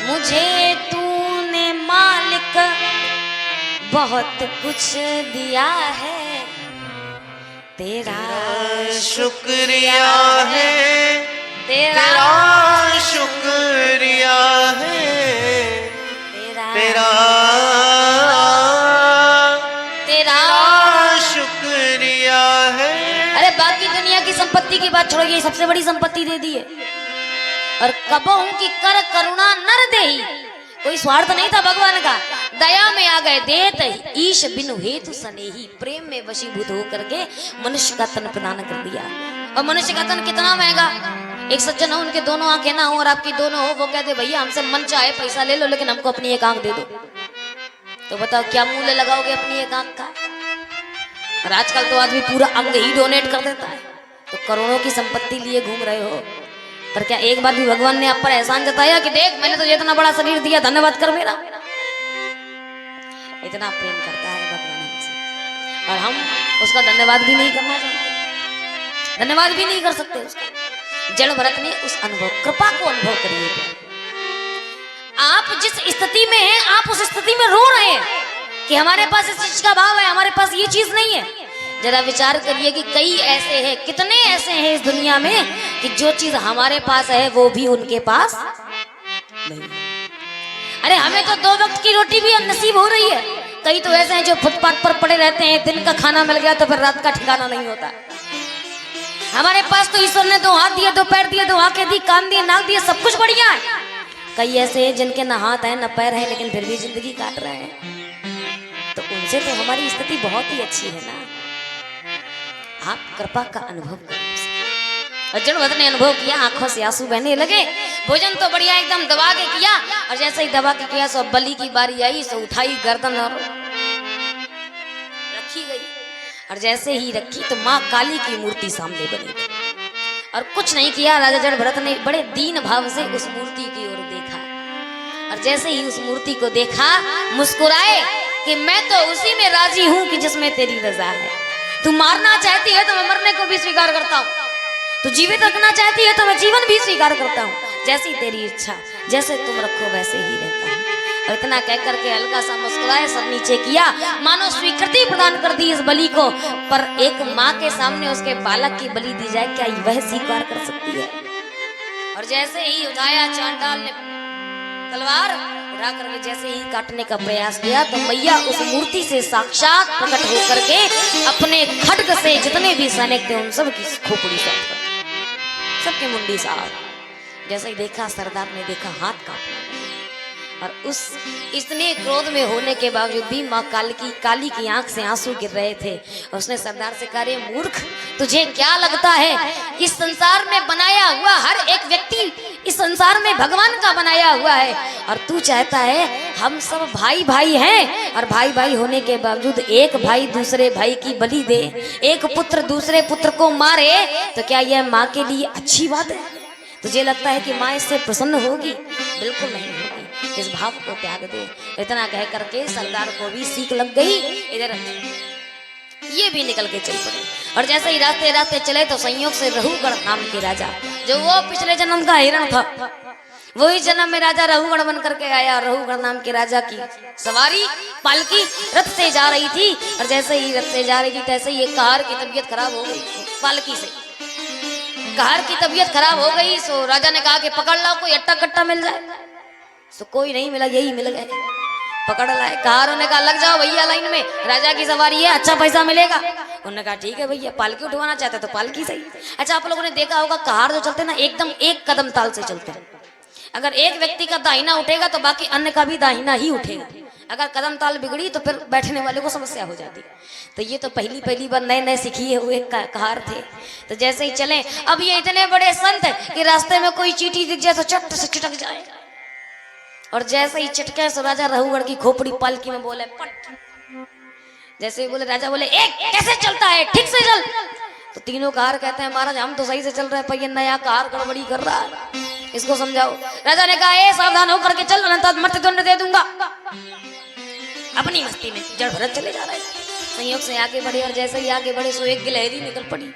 मुझे तूने मालिक बहुत कुछ दिया है, तेरा शुक्रिया है, तेरा शुक्रिया है, तेरा तेरा तेरा शुक्रिया है। अरे बाकी दुनिया की संपत्ति संपत्ति की बात छोड़ो, ये सबसे बड़ी संपत्ति दे दी है। और कबहू की कर करुणा नर देही, कोई स्वार्थ नहीं था भगवान का, दया में आ गए देत ईश बिनु हेतु सनेही, प्रेम में वशीभूत होकर के मनुष्य का तन प्रदान कर दिया। और मनुष्य का तन कितना महंगा, एक सज्जन हो उनके दोनों आंखें ना हो और आपकी दोनों हो, वो कहते भैया हमसे मन चाहे पैसा ले लो लेकिन हमको अपनी एक आंख दे दो, तो बताओ क्या मूल्य लगाओगे अपनी एक आंख का। और आजकल तो आदमी पूरा अंग ही डोनेट कर देता है, तो करोड़ों की संपत्ति लिए घूम रहे हो, पर क्या एक बार भी भगवान ने आप पर एहसान जताया कि देख मैंने तुझे इतना बड़ा शरीर दिया, धन्यवाद कर मेरा। इतना प्रेम करता है भगवान हमसे और हम उसका धन्यवाद भी नहीं करना चाहते, धन्यवाद भी नहीं कर सकते उसका। जड़ भरत ने उस अनुभव कृपा को अनुभव करिए। आप जिस स्थिति में हैं आप उस स्थिति में रो रहे हैं कि हमारे पास इस चीज का भाव है, हमारे पास ये चीज नहीं है। जरा विचार करिए कि कई ऐसे हैं, कितने ऐसे हैं इस दुनिया में कि जो चीज हमारे पास है वो भी उनके पास नहीं है। अरे हमें तो 2 वक्त की रोटी भी नसीब हो रही है, कई तो ऐसे हैं जो फुटपाथ पर पड़े रहते हैं, दिन का खाना मिल गया तो फिर रात का ठिकाना नहीं होता। हमारे पास तो ईश्वर ने 2 हाथ दिए, 2 पैर दिए, 2 आंखें दी, कान दिए, नाक दिए, सब कुछ बढ़िया है। कई ऐसे हैं जिनके ना हाथ है ना पैर है लेकिन फिर भी जिंदगी काट रहे हैं, तो उनसे तो हमारी स्थिति बहुत ही अच्छी है ना। आप कृपा का अनुभव करें। और जड़ भरत ने अनुभव किया, आंखों से आंसू बहने लगे। भोजन तो बढ़िया एकदम दबा के किया, और जैसे ही दबा के किया सो बलि की बारी आई, सो उठाई गर्दन और रखी गई। और जैसे ही रखी तो माँ काली की मूर्ति सामने बनी थी। और कुछ नहीं किया, राजा जड़ भरत ने बड़े दीन भाव से उस मूर्ति की ओर देखा, और जैसे ही उस मूर्ति को देखा मुस्कुराए कि मैं तो उसी में राजी हूं कि जिसमें तेरी रजा है। तू मारना चाहती है तो मैं मरने को भी स्वीकार करता हूँ, तू जीवित रखना चाहती है तो मैं जीवन भी स्वीकार करता हूँ, जैसी तेरी इच्छा, जैसे तुम रखो वैसे ही रहता हूँ। और इतना कह करके हल्का सा मुस्कुराए, सर नीचे किया, मानो स्वीकृति प्रदान कर दी इस बलि को। पर एक माँ के सामने उसके बालक की बलि दी जाए, क्या वह स्वीकार कर सकती है? और जैसे ही उठाया चांडाल ने तलवार, उठा करके जैसे ही काटने का प्रयास किया तो मैया उस मूर्ति से साक्षात प्रकट होकर के अपने खड्ग से जितने भी सैनिक थे उन सब की खोपड़ी साफ कर दी, सबके मुंडी साफ। जैसे ही देखा सरदार ने देखा हाथ कांपने, और उस इतने क्रोध में होने के बावजूद भी माँ काली की आंख से आंसू गिर रहे थे। उसने सरदार से कहा, रे मूर्ख, तुझे क्या लगता है इस संसार में बनाया हुआ हर एक व्यक्ति इस संसार में भगवान का बनाया हुआ है, और तू चाहता है हम सब भाई भाई हैं, और भाई भाई होने के बावजूद एक भाई दूसरे भाई की बलि दे, एक पुत्र दूसरे पुत्र को मारे, तो क्या यह माँ के लिए अच्छी बात है? तुझे लगता है कि माँ इससे प्रसन्न होगी? बिल्कुल नहीं होगी। इस भाव को त्याग दे। इतना कह करके सरदार को भी सीख लग गई। इधर ये भी निकल के चल पड़े, और जैसे ही रास्ते रास्ते चले तो संयोग से रहुगढ़ नाम के राजा, जो वो पिछले जन्म का हिरण था, वही जन्म में राजा रहुगढ़ बन करके आया। रहुगढ़ नाम के राजा की सवारी पालकी रथ से जा रही थी, और जैसे ही रथ से जा रही थी तैसे ही एक कहार की तबीयत खराब हो गई। पालकी से कहार की तबीयत खराब हो गई, सो राजा ने कहा कि पकड़ लाओ, कोई अट्टा कट्टा मिल जाए। सो कोई नहीं मिला, यही मिल गए, पकड़ लाए। कहारों ने कहा लग जाओ भैया लाइन में, राजा की सवारी है, अच्छा पैसा मिलेगा। उन्होंने कहा ठीक है भैया, पालकी उठवाना चाहते तो पालकी सही। अच्छा, आप लोगों ने देखा होगा कहार जो चलते ना एकदम एक कदम ताल से चलते हैं। अगर एक व्यक्ति का दाहिना उठेगा तो बाकी अन्य का भी दाहिना ही उठेगा। अगर कदम ताल बिगड़ी तो फिर बैठने वाले को समस्या हो जाती। तो ये तो पहली बार नए नए सीखिए हुए कहार थे। तो जैसे ही चले, अब ये इतने बड़े संत कि रास्ते में कोई चींटी दिख जाए तो चट से चिटक जाए, और जैसे ही चिटके सो राजा रहुगढ़ की खोपड़ी पालकी में बोले पट। जैसे ही बोले राजा बोले एक कैसे चलता है, ठीक से चल। तो तीनों कहार कहते हैं महाराज हम तो सही से चल रहे हैं, पर ये नया कहार गड़बड़ी कर रहा है, इसको समझाओ। राजा ने कहा ए सावधान होकर के चल, अन्यथा मृत्युदंड दे दूंगा। अपनी मस्ती में जड़ भरत चले जा रहे, संयोग से आगे बढ़े, और जैसे ही आगे बढ़े सो एक गिलहरी निकल पड़ी,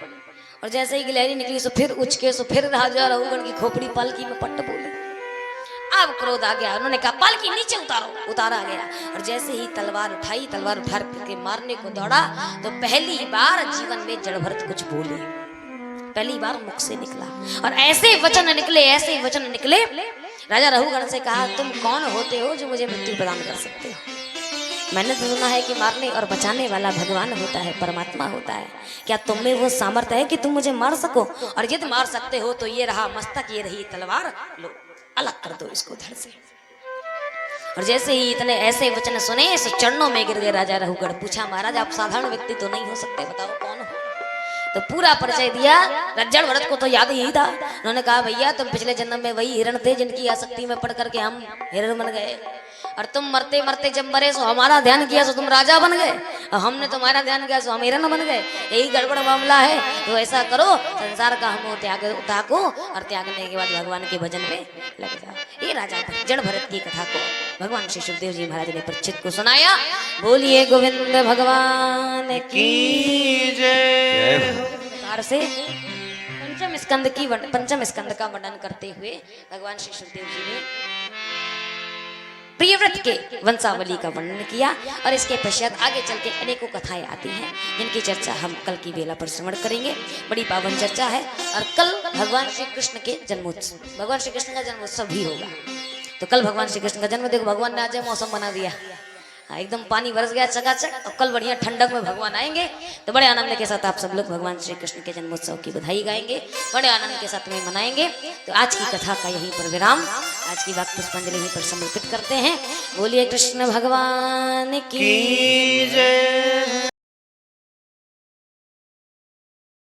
और जैसे ही गिलहरी निकली सो फिर उचके सो फिर राजा रहुगढ़ की खोपड़ी पालकी में पट्ट बोले। अब क्रोध आ गया, उन्होंने कहा पालकी नीचे उतारो। उतारा गया, और जैसे ही तलवार उठाई, तलवार उठा के मारने को दौड़ा तो पहली बार जीवन में जड़ भरत कुछ बोले, पहली बार मुख से निकला, और ऐसे वचन निकले, ऐसे वचन निकले। राजा रहुगढ़ से कहा तुम कौन होते हो जो मुझे मृत्यु प्रदान कर सकते हो? मैंने तो सुना है कि मारने और बचाने वाला भगवान होता है, परमात्मा होता है। क्या तुम में वो सामर्थ्य है कि तुम मुझे मार सको? और यदि मार सकते हो तो ये रहा मस्तक, ये रही तलवार, लो अलग कर दो इसको धड़ से। और जैसे ही इतने ऐसे वचन सुने सो चरणों में गिर गए राजा रघुगढ़। पूछा महाराज आप साधारण व्यक्ति तो नहीं हो सकते, बताओ कौन हो? तो पूरा परिचय दिया। रज्जड़ भरत को तो याद ही था। उन्होंने कहा भैया तुम पिछले जन्म में वही हिरण थे जिनकी आसक्ति में पड़ करके हम हिरण बन गए, और तुम मरते मरते जब मरे सो हमारा ध्यान किया सो तुम राजा बन गए, और हमने तुम्हारा ध्यान किया सो हम हिरण बन गए। यही गड़बड़ मामला है। तो ऐसा करो संसार का हम त्यागो और त्यागने के बाद भगवान के भजन में लग जाओ। ये राजा रज्जड़ भरत की कथा को भगवान श्री सुखदेव जी महाराज ने परीक्षित को सुनाया। बोलिए गोविंद भगवान की जय। से पंचम स्कंद का वर्णन करते हुए भगवान श्री सुखदेव जी ने प्रियव्रत के वंशावली का वर्णन किया। और इसके पश्चात आगे चल के अनेकों कथाएं आती हैं जिनकी चर्चा हम कल की बेला पर श्रवण करेंगे। बड़ी पावन चर्चा है। और कल भगवान श्री कृष्ण के जन्मोत्सव, भगवान श्री कृष्ण का जन्मोत्सव भी होगा। तो कल भगवान श्री कृष्ण का जन्म, देखो भगवान ने आज मौसम बना दिया, एकदम पानी बरस गया चकाचक। और कल बढ़िया ठंडक में भगवान आएंगे। तो बड़े आनंद के साथ आप सब लोग भगवान श्री कृष्ण के जन्मोत्सव की बधाई गाएंगे, बड़े आनंद के साथ में मनाएंगे। तो आज की कथा का यहीं पर विराम, आज की वाक्य पुष्पांजलि यहीं पर समर्पित करते हैं। बोलिए कृष्ण भगवान की जय।